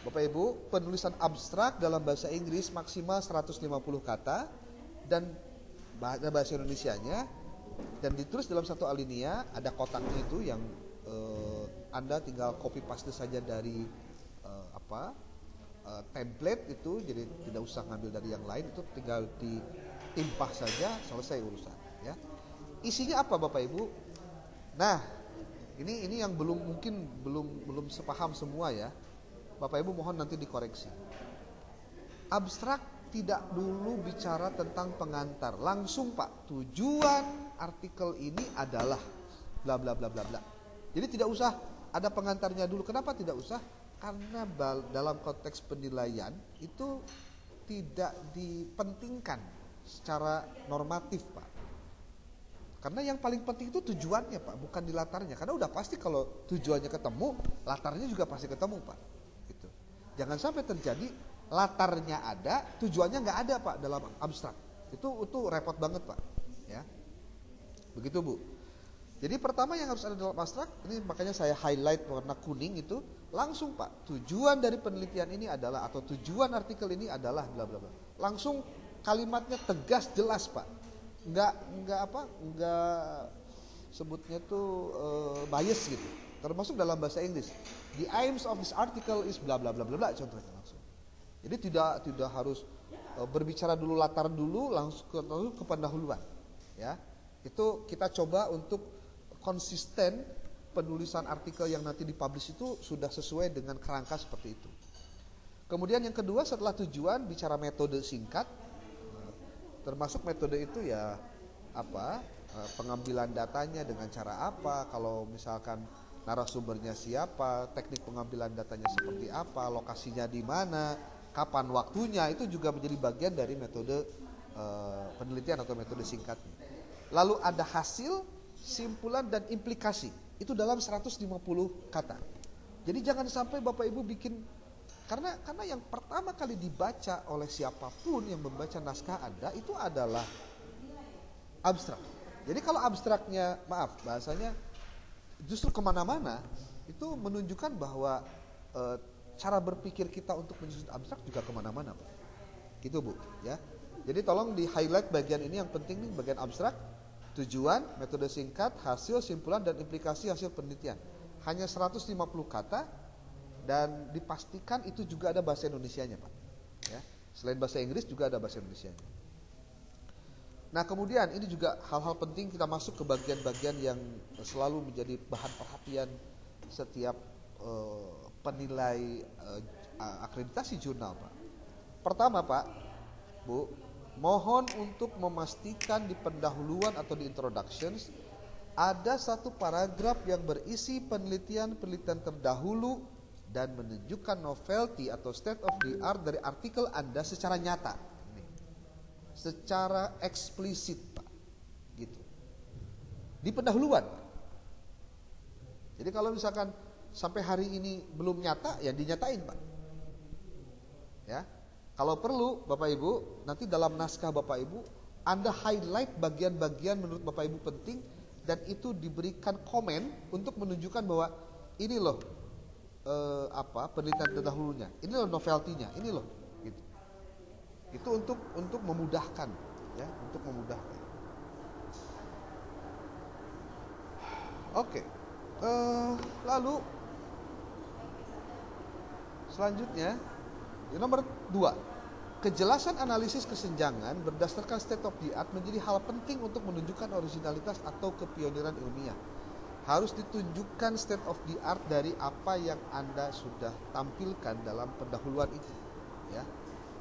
Bapak Ibu, penulisan abstrak dalam bahasa Inggris maksimal 150 kata dan bahasa Indonesianya, dan ditulis dalam satu alinea, ada kotaknya itu yang Anda tinggal copy paste saja dari template itu, jadi tidak usah ngambil dari yang lain, itu tinggal ditimpah saja, selesai urusan, ya. Isinya apa Bapak Ibu? Nah, ini yang belum sepaham semua ya. Bapak Ibu mohon nanti dikoreksi. Abstrak tidak dulu bicara tentang pengantar, langsung Pak, tujuan artikel ini adalah bla bla bla bla bla. Jadi tidak usah ada pengantarnya dulu. Kenapa tidak usah? Karena dalam konteks penilaian itu tidak dipentingkan secara normatif, Pak. Karena yang paling penting itu tujuannya, Pak, bukan di latarnya. Karena udah pasti kalau tujuannya ketemu, latarnya juga pasti ketemu, Pak. Gitu. Jangan sampai terjadi latarnya ada, tujuannya nggak ada, Pak, dalam abstrak. Itu repot banget, Pak. Ya, begitu, Bu. Jadi pertama yang harus ada dalam abstrak, ini makanya saya highlight warna kuning itu, langsung Pak, tujuan dari penelitian ini adalah, atau tujuan artikel ini adalah bla bla bla. Langsung kalimatnya tegas jelas, Pak. Enggak sebutnya tuh bias gitu. Termasuk dalam bahasa Inggris. The aims of this article is bla bla bla bla bla, contohnya langsung. Jadi tidak harus berbicara dulu latar dulu langsung ke pendahuluan. Ya. Itu kita coba untuk konsisten penulisan artikel yang nanti dipublish itu sudah sesuai dengan kerangka seperti itu. Kemudian yang kedua, setelah tujuan bicara metode singkat, termasuk metode itu ya pengambilan datanya dengan cara apa, kalau misalkan narasumbernya siapa, teknik pengambilan datanya seperti apa, lokasinya di mana, kapan waktunya, itu juga menjadi bagian dari metode penelitian atau metode singkatnya. Lalu ada hasil, simpulan dan implikasi. Itu dalam 150 kata. Jadi jangan sampai Bapak Ibu bikin, karena yang pertama kali dibaca oleh siapapun yang membaca naskah Anda itu adalah abstrak. Jadi kalau abstraknya, maaf bahasanya justru kemana-mana, itu menunjukkan bahwa cara berpikir kita untuk menyusun abstrak juga kemana-mana, Pak. Gitu, Bu, ya. Jadi tolong di highlight bagian ini, yang penting nih bagian abstrak. Tujuan, metode singkat, hasil, simpulan, dan implikasi hasil penelitian. Hanya 150 kata, dan dipastikan itu juga ada bahasa Indonesianya, Pak. Ya, selain bahasa Inggris juga ada bahasa Indonesianya. Nah, kemudian ini juga hal-hal penting, kita masuk ke bagian-bagian yang selalu menjadi bahan perhatian setiap penilai akreditasi jurnal, Pak. Pertama, Pak, Bu, mohon untuk memastikan di pendahuluan atau di introductions ada satu paragraf yang berisi penelitian terdahulu dan menunjukkan novelty atau state of the art dari artikel Anda secara nyata, secara eksplisit, Pak. Gitu. Di pendahuluan. Jadi kalau misalkan sampai hari ini belum nyata, ya dinyatain, Pak. Ya. Kalau perlu Bapak Ibu, nanti dalam naskah Bapak Ibu Anda highlight bagian-bagian menurut Bapak Ibu penting, dan itu diberikan komen untuk menunjukkan bahwa ini loh penelitian terdahulunya, ini loh novelty-nya, ini loh gitu. Itu untuk memudahkan, ya, untuk memudahkan. Oke. Lalu Selanjutnya, yang nomor 2, kejelasan analisis kesenjangan berdasarkan state of the art menjadi hal penting untuk menunjukkan originalitas atau kepioniran ilmiah. Harus ditunjukkan state of the art dari apa yang Anda sudah tampilkan dalam pendahuluan itu, ya.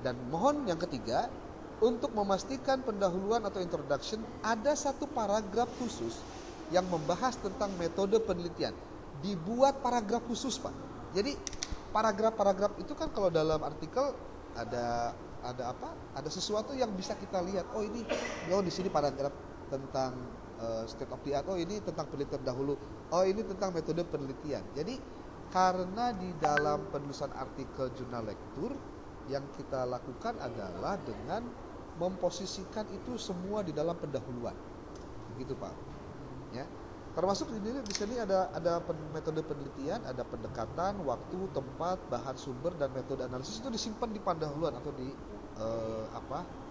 Dan mohon yang ketiga, untuk memastikan pendahuluan atau introduction, ada satu paragraf khusus yang membahas tentang metode penelitian. Dibuat paragraf khusus, Pak. Jadi paragraf-paragraf itu kan kalau dalam artikel ada apa? Ada sesuatu yang bisa kita lihat. Oh ini, di sini paragraf tentang state of the art. Oh ini tentang penelitian dahulu. Oh ini tentang metode penelitian. Jadi karena di dalam penulisan artikel jurnal lektur, yang kita lakukan adalah dengan memposisikan itu semua di dalam pendahuluan, begitu Pak. Ya, termasuk di sini ada metode penelitian, ada pendekatan, waktu, tempat, bahan sumber dan metode analisis itu disimpan di pendahuluan atau di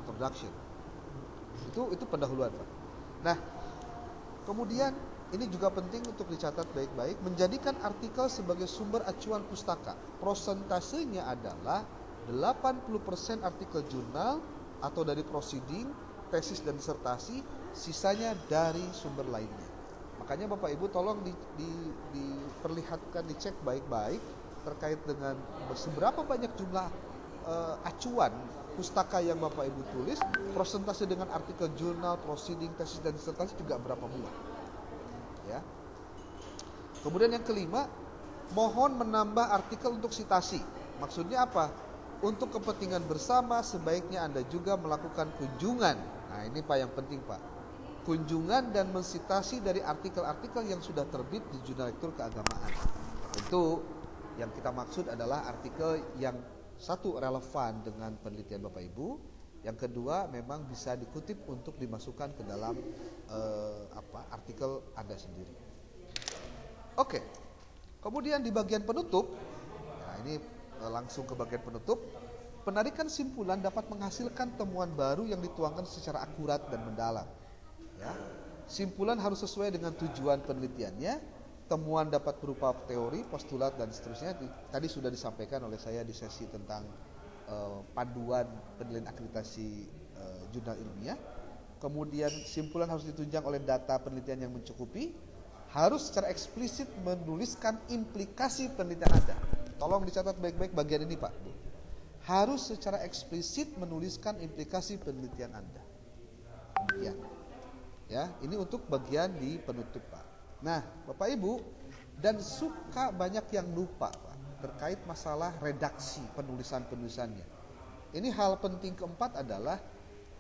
introduction. Itu pendahuluan Pak. Nah, kemudian ini juga penting untuk dicatat baik-baik, menjadikan artikel sebagai sumber acuan pustaka. Prosentasenya adalah 80% artikel jurnal atau dari proceeding, tesis dan disertasi, sisanya dari sumber lainnya. Makanya Bapak Ibu tolong diperlihatkan, dicek baik-baik terkait dengan seberapa banyak jumlah acuan pustaka yang Bapak Ibu tulis, prosentase dengan artikel jurnal, proceeding, tesis dan disertasi juga berapa buah. Ya. Kemudian yang kelima, mohon menambah artikel untuk sitasi. Maksudnya apa? Untuk kepentingan bersama sebaiknya Anda juga melakukan kunjungan. Nah ini Pak yang penting Pak. Kunjungan dan mensitasi dari artikel-artikel yang sudah terbit di jurnal lektur keagamaan. Tentu yang kita maksud adalah artikel yang satu relevan dengan penelitian Bapak Ibu, yang kedua memang bisa dikutip untuk dimasukkan ke dalam artikel Anda sendiri. Oke. Kemudian di bagian penutup, nah ini langsung ke bagian penutup. Penarikan simpulan dapat menghasilkan temuan baru yang dituangkan secara akurat dan mendalam. Ya. Simpulan harus sesuai dengan tujuan penelitiannya. Temuan dapat berupa teori, postulat dan seterusnya. Tadi sudah disampaikan oleh saya di sesi tentang panduan penilaian akreditasi jurnal ilmiah. Kemudian simpulan harus ditunjang oleh data penelitian yang mencukupi. Harus secara eksplisit menuliskan implikasi penelitian Anda. Tolong dicatat baik-baik bagian ini Pak. Harus secara eksplisit menuliskan implikasi penelitian Anda. Ya, ini untuk bagian di penutup Pak. Nah, Bapak Ibu, dan suka banyak yang lupa Pak terkait masalah redaksi penulisannya. Ini hal penting keempat adalah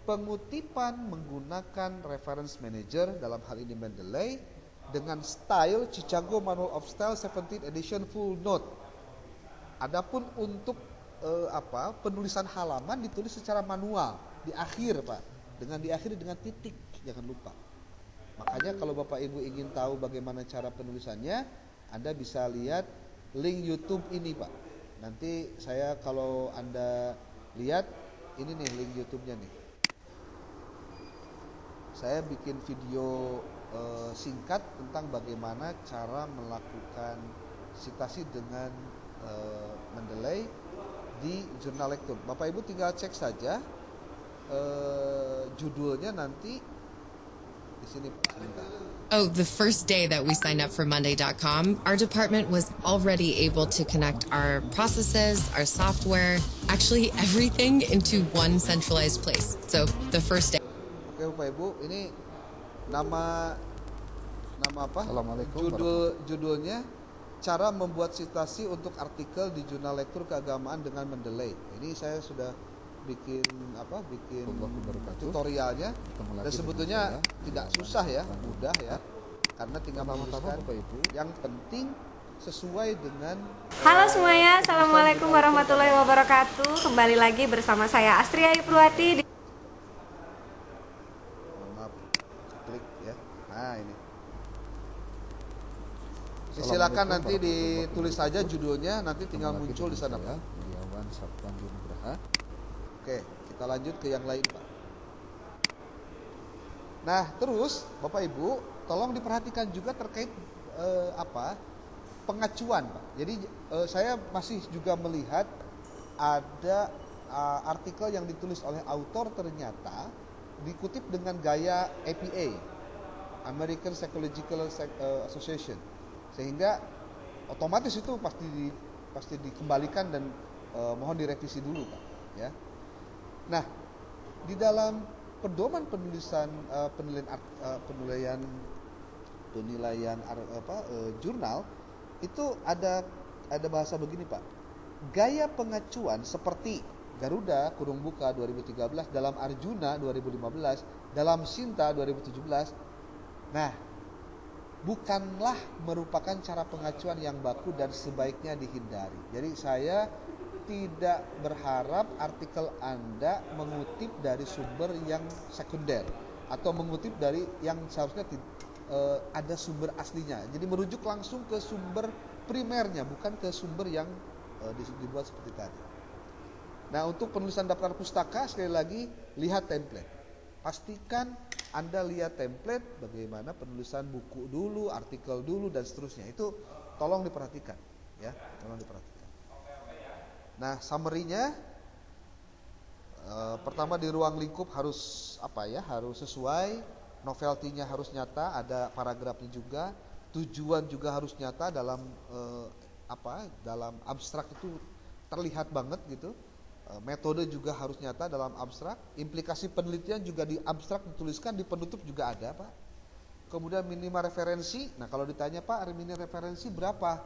pengutipan menggunakan reference manager, dalam hal ini Mendeley, dengan style Chicago Manual of Style 17th edition full note. Adapun untuk penulisan halaman ditulis secara manual di akhir Pak, diakhiri dengan titik, jangan lupa. Makanya kalau Bapak Ibu ingin tahu bagaimana cara penulisannya, Anda bisa lihat link YouTube ini Pak. Nanti saya kalau Anda lihat ini nih link YouTube-nya nih. Saya bikin video singkat tentang bagaimana cara melakukan sitasi dengan Mendeley di jurnal lektur. Bapak Ibu tinggal cek saja judulnya nanti di sini. Oh, the first day that we signed up for Monday.com, our department was already able to connect our processes, our software, actually everything into one centralized place. So the first day. Oke Bapak Ibu, ini nama apa? Assalamualaikum. Judulnya cara membuat sitasi untuk artikel di jurnal lektur keagamaan dengan Mendeley. Ini saya sudah bikin tutorialnya, dan sebetulnya tidak susah ya, mudah ya, karena tinggal menuliskan. Yang penting sesuai dengan. Halo semuanya, assalamualaikum warahmatullahi wabarakatuh. Kembali lagi bersama saya Astria Purwati. Maaf, klik ya. Nah ini. Silakan nanti ditulis saja judulnya, nanti tinggal muncul di sana Pak. Oke, kita lanjut ke yang lain Pak. Nah terus Bapak Ibu tolong diperhatikan juga terkait pengacuan, Pak. Jadi saya masih juga melihat ada artikel yang ditulis oleh autor ternyata dikutip dengan gaya APA, American Psychological Association, sehingga otomatis itu pasti dikembalikan dan mohon direvisi dulu, Pak. Ya. Nah, di dalam pedoman penulisan penilaian jurnal itu ada bahasa begini, Pak. Gaya pengacuan seperti Garuda kurung buka 2013, dalam Arjuna 2015, dalam Sinta 2017. Nah, bukanlah merupakan cara pengacuan yang baku dan sebaiknya dihindari. Jadi saya tidak berharap artikel Anda mengutip dari sumber yang sekunder atau mengutip dari yang seharusnya ada sumber aslinya. Jadi merujuk langsung ke sumber primernya, bukan ke sumber yang dibuat seperti tadi. Nah, untuk penulisan daftar pustaka sekali lagi lihat template. Pastikan Anda lihat template bagaimana penulisan buku dulu, artikel dulu dan seterusnya. Itu tolong diperhatikan, ya, tolong diperhatikan. Nah, summary-nya pertama di ruang lingkup harus harus sesuai, novelty-nya harus nyata, ada paragrafnya juga, tujuan juga harus nyata dalam dalam abstrak itu terlihat banget gitu. Metode juga harus nyata dalam abstrak, implikasi penelitian juga di abstrak dituliskan, di penutup juga ada, Pak. Kemudian minimal referensi. Nah, kalau ditanya, Pak, minimal referensi berapa?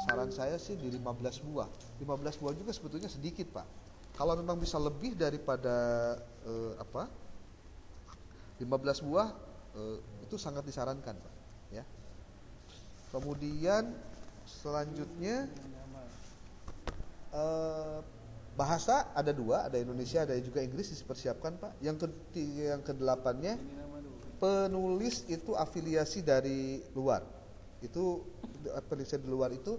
Saran saya sih di 15 buah. 15 buah juga sebetulnya sedikit, Pak. Kalau memang bisa lebih daripada 15 buah itu sangat disarankan, Pak, ya. Kemudian selanjutnya bahasa ada dua, ada Indonesia, ada juga Inggris dipersiapkan, Pak. Yang kedelapannya penulis itu afiliasi dari luar. Itu penulis di luar itu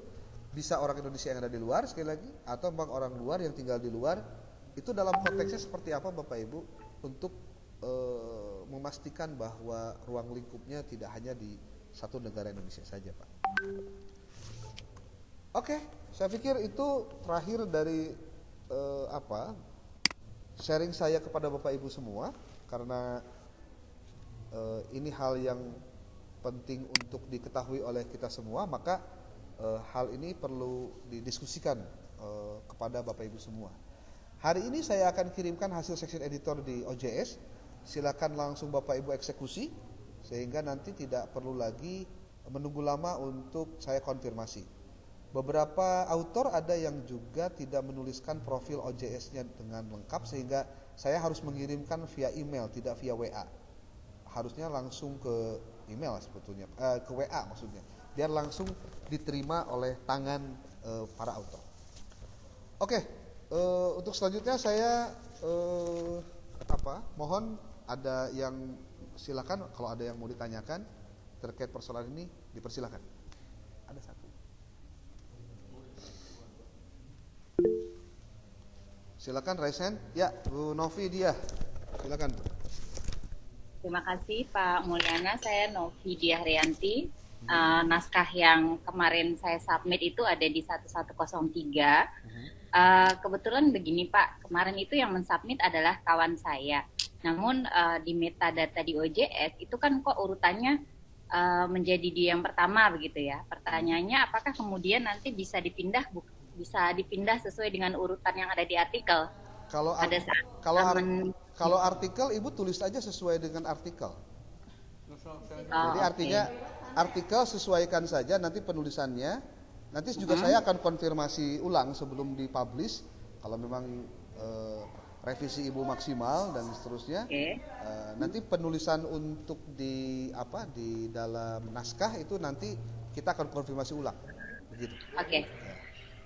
bisa orang Indonesia yang ada di luar sekali lagi, atau memang orang luar yang tinggal di luar. Itu dalam konteksnya seperti apa, Bapak Ibu, untuk memastikan bahwa ruang lingkupnya tidak hanya di satu negara Indonesia saja, Pak. Oke, saya pikir itu terakhir dari sharing saya kepada Bapak Ibu semua, karena ini hal yang penting untuk diketahui oleh kita semua, maka hal ini perlu didiskusikan kepada Bapak Ibu semua. Hari ini saya akan kirimkan hasil section editor di OJS. Silakan langsung Bapak Ibu eksekusi, sehingga nanti tidak perlu lagi menunggu lama untuk saya konfirmasi. Beberapa autor ada yang juga tidak menuliskan profil OJS-nya dengan lengkap, sehingga saya harus mengirimkan via email, tidak via WA. Harusnya langsung ke email sebetulnya, ke WA maksudnya, biar langsung diterima oleh tangan para autor. Oke, untuk selanjutnya saya mohon ada yang silakan, kalau ada yang mau ditanyakan terkait persoalan ini dipersilakan. Ada satu. Silakan raise hand. Ya, Bu Novi dia. Silakan. Terima kasih Pak Mulyana, saya Novi Diahrianti. Naskah yang kemarin saya submit itu ada di 1103. Kebetulan begini Pak, kemarin itu yang mensubmit adalah kawan saya. Namun di metadata di OJS itu kan kok urutannya menjadi dia yang pertama begitu ya. Pertanyaannya, apakah kemudian nanti bisa dipindah sesuai dengan urutan yang ada di artikel? Kalau artikel Ibu tulis aja sesuai dengan artikel. Jadi artinya artikel sesuaikan saja nanti penulisannya. Nanti juga saya akan konfirmasi ulang sebelum dipublish kalau memang revisi Ibu maksimal dan seterusnya. Nanti penulisan untuk di dalam naskah itu nanti kita akan konfirmasi ulang. Begitu. Oke.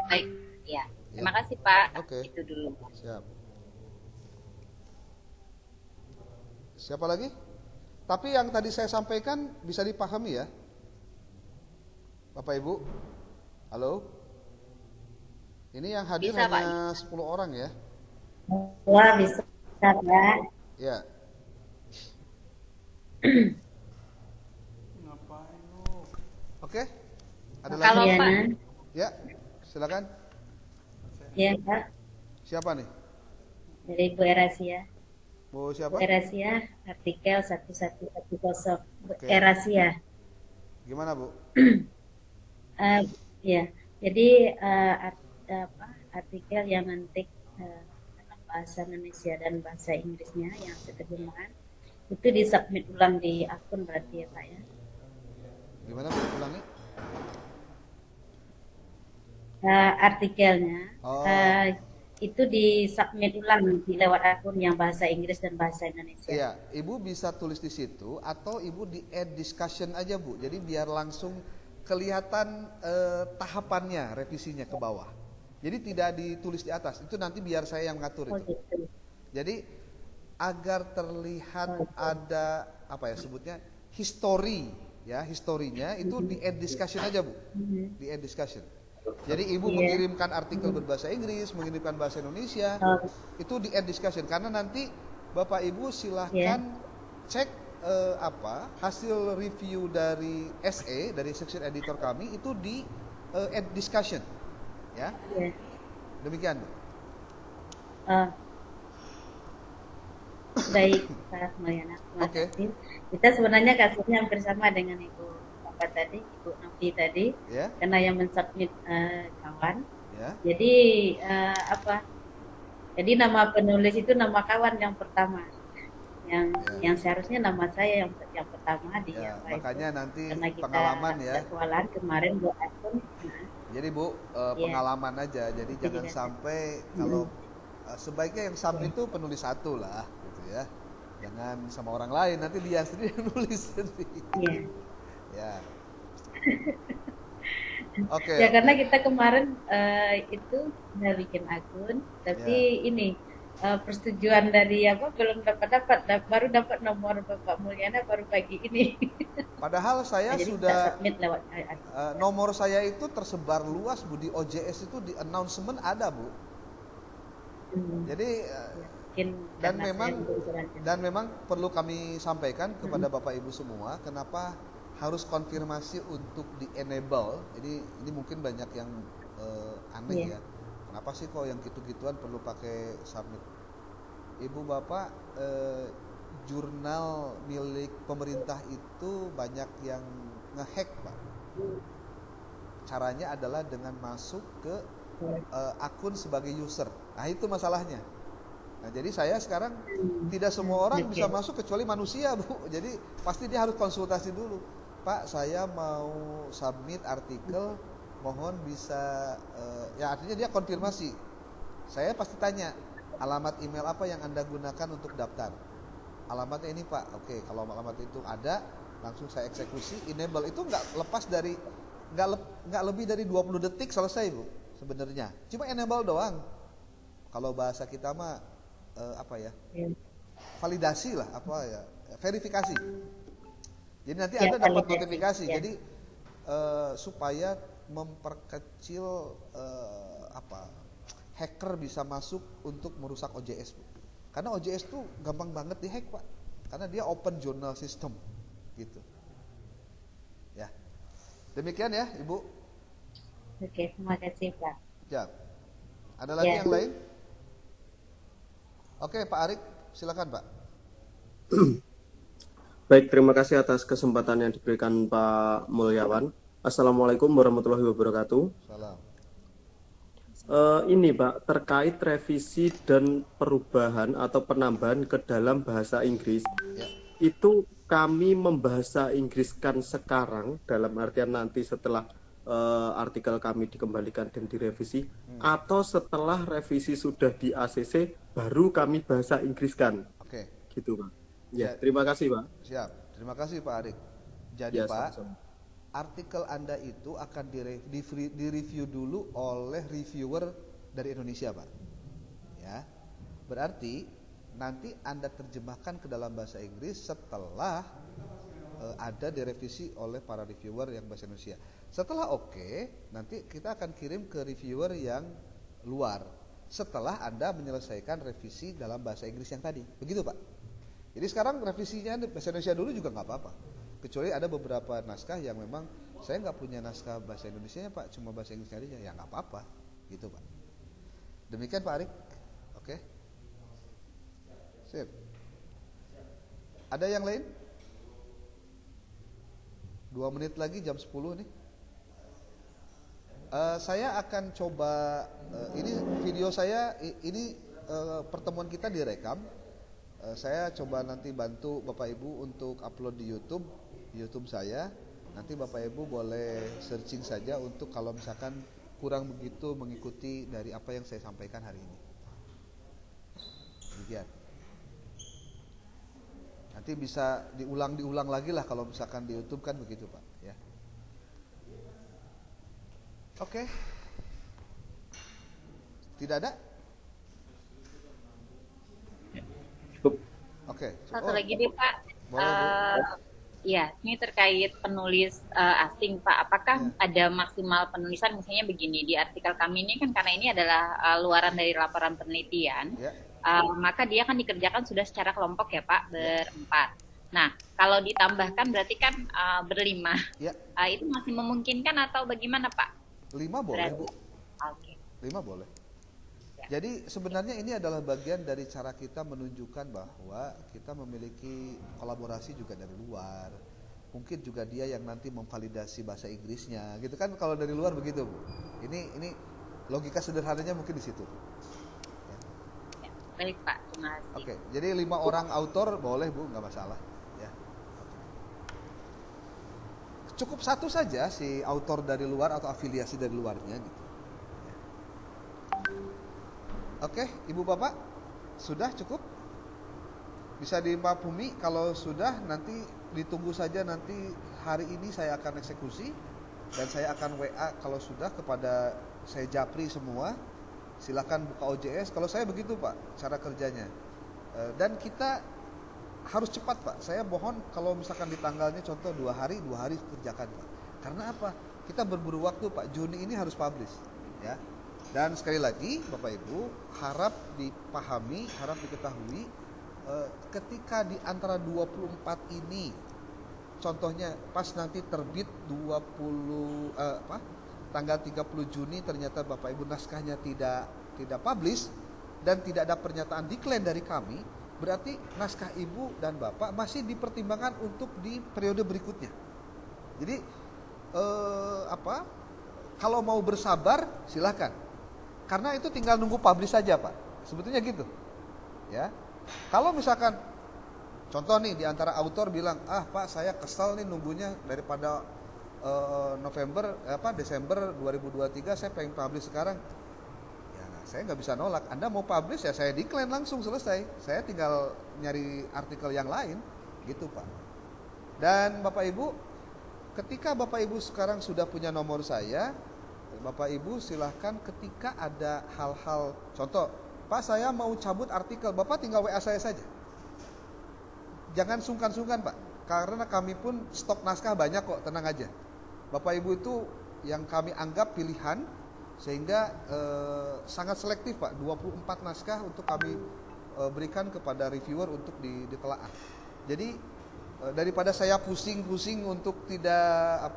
Baik, ya. Terima kasih Pak. Itu dulu. Siap. Siapa lagi? Tapi yang tadi saya sampaikan bisa dipahami ya, Bapak Ibu. Halo. Ini yang hadir bisa, hanya 10 orang ya? Wah, bisa Pak. Ya. Oke. Ada lagi? Kalau Pak, Liana. Ya, silakan. Ya, Pak. Siapa nih? Dari Bu Erasia. Bu Bu siapa? Erasia, artikel 1110. Bu Oke. Erasia. Gimana, Bu? Ya, jadi artikel yang nanti dalam bahasa Indonesia dan bahasa Inggrisnya yang seterjemahan itu disubmit ulang di akun berarti ya Pak ya. Gimana, Bu? Ulangi. Artikelnya Oh. itu disubmit ulang nanti lewat akun yang bahasa Inggris dan bahasa Indonesia. Iya, Ibu bisa tulis di situ atau Ibu di add discussion aja, Bu. Jadi biar langsung kelihatan tahapannya, revisinya ke bawah. Jadi tidak ditulis di atas. Itu nanti biar saya yang ngatur Oh itu. gitu. Jadi agar terlihat Oh, gitu. ada apa ya sebutnya history ya, historinya itu di add discussion aja, Bu. Di add discussion. Jadi Ibu Iya. mengirimkan artikel berbahasa Inggris, mengirimkan bahasa Indonesia, Oh, itu di add discussion karena nanti Bapak Ibu silahkan cek hasil review dari SE dari section editor kami itu di add discussion ya. ya. Demikian, Bu. Baik Pak Mulyana, terima Oke. kasih. Kita sebenarnya kasusnya hampir sama dengan Ibu apa tadi, Ibu Novi tadi, Ya, karena yang mensubmit kawan. ya. Jadi Jadi nama penulis itu nama kawan yang pertama, yang seharusnya nama saya yang pertama di Ya, apa itu. makanya nanti Karena kita pengalaman ya. jadwalan kemarin buat akun. Jadi Bu, pengalaman aja. Jadi jangan sampai kalau sebaiknya yang submit itu penulis satu lah, gitu ya. Jangan sama orang lain, nanti dia sendiri yang nulis nanti. Iya. Ya. Oke. Ya karena kita kemarin itu udah bikin akun, tapi ini persetujuan dari belum baru dapat nomor Bapak Mulyana baru pagi ini. Padahal saya Jadi sudah kita submit lewat nomor saya itu tersebar luas, Bu, di OJS itu di announcement ada, Bu. Jadi mungkin dan karena memang saya belum jalan-jalan. dan memang perlu kami sampaikan kepada Bapak Ibu semua kenapa harus konfirmasi untuk di enable. Jadi ini mungkin banyak yang aneh ya. Kenapa sih kok yang gitu-gituan perlu pakai submit? Ibu Bapak, jurnal milik pemerintah itu banyak yang ngehack, Pak. Caranya adalah dengan masuk ke akun sebagai user. Nah, itu masalahnya. Nah, jadi saya sekarang tidak semua orang bisa masuk kecuali manusia, Bu. Jadi pasti dia harus konsultasi dulu. Pak, saya mau submit artikel, mohon bisa ya artinya dia konfirmasi. Saya pasti tanya, alamat email apa yang Anda gunakan untuk daftar? Alamatnya ini, Pak. Oke, kalau alamat itu ada, langsung saya eksekusi. Enable itu nggak lepas dari nggak lebih dari 20 detik selesai, Bu. Sebenarnya cuma enable doang. Kalau bahasa kita mah validasi lah, verifikasi. Jadi nanti Anda dapat notifikasi. Jadi supaya memperkecil hacker bisa masuk untuk merusak OJS, Bu. Karena OJS tuh gampang banget dihack, Pak. Karena dia open journal system gitu. Ya. Demikian ya, Ibu. Oke, terima kasih Pak. Ya. Ada lagi yang lain? Oke, Pak Arik, silakan, Pak. Baik, terima kasih atas kesempatan yang diberikan Pak Mulyawan. Assalamualaikum warahmatullahi wabarakatuh. Salam. Ini Pak, terkait revisi dan perubahan atau penambahan ke dalam bahasa Inggris, itu kami membahasa Inggriskan sekarang, dalam artian nanti setelah artikel kami dikembalikan dan direvisi, atau setelah revisi sudah di ACC, baru kami bahasa Inggriskan. Oke. Gitu Pak. Ya, terima kasih Pak. Siap. Terima kasih Pak Arik. Jadi Ya, Pak, sama-sama. artikel Anda itu akan direview dulu oleh reviewer dari Indonesia, Pak. Ya. Berarti nanti Anda terjemahkan ke dalam bahasa Inggris setelah ada direvisi oleh para reviewer yang bahasa Indonesia. Setelah oke, nanti kita akan kirim ke reviewer yang luar. Setelah Anda menyelesaikan revisi dalam bahasa Inggris yang tadi. Begitu, Pak. Jadi sekarang revisinya bahasa Indonesia dulu juga nggak apa-apa. Kecuali ada beberapa naskah yang memang saya nggak punya naskah bahasa Indonesia Pak, cuma bahasa Inggris aja, ya nggak apa-apa, gitu Pak. Demikian Pak Arik, oke? Sip. Ada yang lain? 2 menit lagi jam 10 nih. Saya akan coba, ini video saya, ini pertemuan kita direkam. Saya coba nanti bantu Bapak Ibu untuk upload di YouTube saya. Nanti Bapak Ibu boleh searching saja untuk kalau misalkan kurang begitu mengikuti dari apa yang saya sampaikan hari ini. Demikian. Nanti bisa diulang lagi lah kalau misalkan di YouTube kan begitu Pak. Ya. Oke. Tidak ada? Cukup. Oke. Satu lagi nih Pak. Boleh, Bu. Ya, ini terkait penulis asing Pak. Apakah ada maksimal penulisan, misalnya begini, di artikel kami ini kan karena ini adalah luaran dari laporan penelitian, maka dia kan dikerjakan sudah secara kelompok ya Pak, berempat. Nah, kalau ditambahkan berarti kan berlima. Itu masih memungkinkan atau bagaimana Pak? 5 boleh Bu. Oke. 5 boleh. Jadi sebenarnya ini adalah bagian dari cara kita menunjukkan bahwa kita memiliki kolaborasi juga dari luar. Mungkin juga dia yang nanti memvalidasi bahasa Inggrisnya, gitu kan, kalau dari luar begitu Bu. Ini logika sederhananya mungkin di situ. Ya, baik Pak, terima kasih. Oke, jadi 5 orang autor boleh Bu, nggak masalah. Ya. Cukup satu saja si autor dari luar atau afiliasi dari luarnya gitu. Oke, Ibu Bapak, sudah cukup? Bisa dimaklumi kalau sudah, nanti ditunggu saja, nanti hari ini saya akan eksekusi dan saya akan WA kalau sudah kepada saya Japri semua. Silakan buka OJS. Kalau saya begitu Pak, cara kerjanya. Dan kita harus cepat Pak. Saya mohon kalau misalkan di tanggalnya contoh 2 hari kerjakan Pak. Karena apa? Kita berburu waktu Pak. Juni ini harus publish, ya. Dan sekali lagi Bapak Ibu, harap dipahami, harap diketahui, ketika di antara 24 ini, contohnya pas nanti terbit tanggal 30 Juni ternyata Bapak Ibu naskahnya tidak publish dan tidak ada pernyataan decline dari kami, berarti naskah Ibu dan Bapak masih dipertimbangkan untuk di periode berikutnya. Jadi kalau mau bersabar silakan. Karena itu tinggal nunggu publish saja Pak. Sebetulnya gitu. Ya. Kalau misalkan contoh nih di antara autor bilang, Pak saya kesal nih nunggunya daripada Desember 2023 saya pengen publish sekarang. Ya, saya nggak bisa nolak. Anda mau publish ya saya decline langsung, selesai. Saya tinggal nyari artikel yang lain, gitu Pak. Dan Bapak Ibu, ketika Bapak Ibu sekarang sudah punya nomor saya, Bapak Ibu silahkan ketika ada hal-hal, contoh, Pak saya mau cabut artikel, Bapak tinggal WA saya saja. Jangan sungkan-sungkan Pak, karena kami pun stok naskah banyak kok, tenang aja. Bapak Ibu itu yang kami anggap pilihan, sehingga sangat selektif Pak, 24 naskah untuk kami berikan kepada reviewer untuk ditelaah. Jadi daripada saya pusing-pusing untuk tidak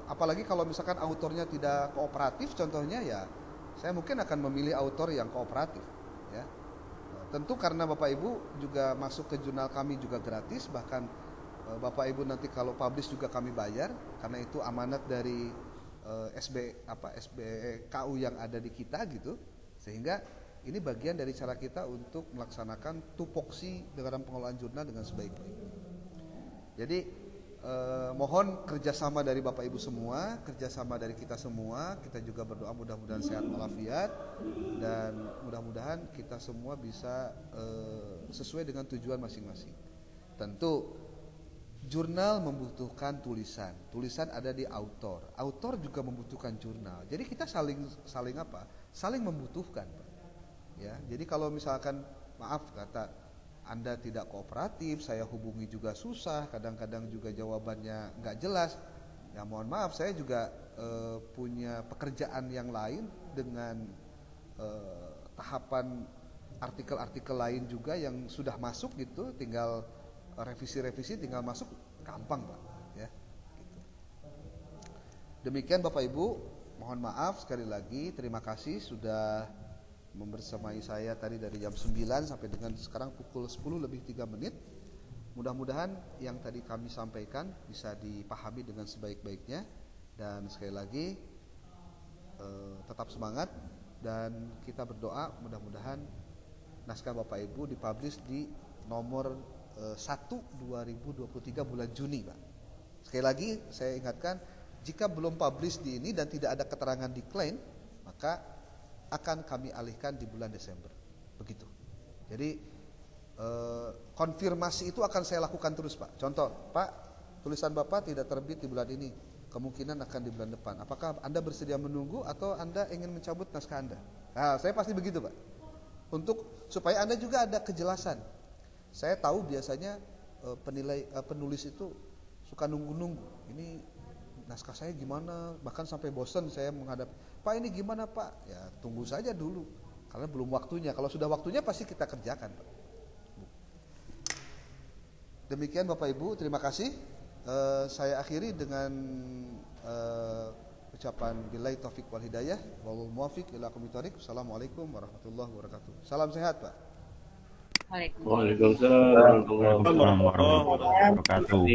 apalagi kalau misalkan autornya tidak kooperatif contohnya, ya saya mungkin akan memilih autor yang kooperatif, ya. Tentu karena Bapak Ibu juga masuk ke jurnal kami juga gratis, bahkan Bapak Ibu nanti kalau publish juga kami bayar karena itu amanat dari SBKU yang ada di kita gitu. Sehingga ini bagian dari cara kita untuk melaksanakan tupoksi dalam pengelolaan jurnal dengan sebaik-baiknya. Jadi mohon kerjasama dari Bapak Ibu semua, kerjasama dari kita semua. Kita juga berdoa mudah-mudahan sehat walafiat dan mudah-mudahan kita semua bisa sesuai dengan tujuan masing-masing. Tentu jurnal membutuhkan tulisan, tulisan ada di autor, autor juga membutuhkan jurnal. Jadi kita saling membutuhkan, Pak. Ya, jadi kalau misalkan maaf kata Anda tidak kooperatif, saya hubungi juga susah, kadang-kadang juga jawabannya nggak jelas. Ya mohon maaf, saya juga punya pekerjaan yang lain dengan tahapan artikel-artikel lain juga yang sudah masuk gitu, tinggal revisi-revisi tinggal masuk, gampang Pak. Ya, gitu. Demikian Bapak Ibu, mohon maaf sekali lagi, terima kasih sudah membersamai saya tadi dari jam 9 sampai dengan sekarang pukul 10 lebih 3 menit. Mudah-mudahan yang tadi kami sampaikan bisa dipahami dengan sebaik-baiknya, dan sekali lagi tetap semangat, dan kita berdoa mudah-mudahan naskah Bapak Ibu dipublish di nomor 1 2023 bulan Juni, Pak. Sekali lagi saya ingatkan, jika belum publish di ini dan tidak ada keterangan di klaim, maka akan kami alihkan di bulan Desember. Begitu. Jadi konfirmasi itu akan saya lakukan terus, Pak. Contoh, Pak, tulisan Bapak tidak terbit di bulan ini, kemungkinan akan di bulan depan. Apakah Anda bersedia menunggu atau Anda ingin mencabut naskah Anda? Nah, saya pasti begitu, Pak. Untuk supaya Anda juga ada kejelasan. Saya tahu biasanya penulis itu suka nunggu-nunggu. Ini naskah saya gimana? Bahkan sampai bosan saya menghadap, Pak ini gimana Pak? Ya tunggu saja dulu, karena belum waktunya. Kalau sudah waktunya pasti kita kerjakan, Pak. Demikian Bapak Ibu, terima kasih. Saya akhiri dengan ucapan billahi taufik wal hidayah, wallahul muwaffiq ila aqwamit thoriq. Assalamualaikum warahmatullahi wabarakatuh. Salam sehat, Pak. Waalaikumsalam warahmatullahi wabarakatuh.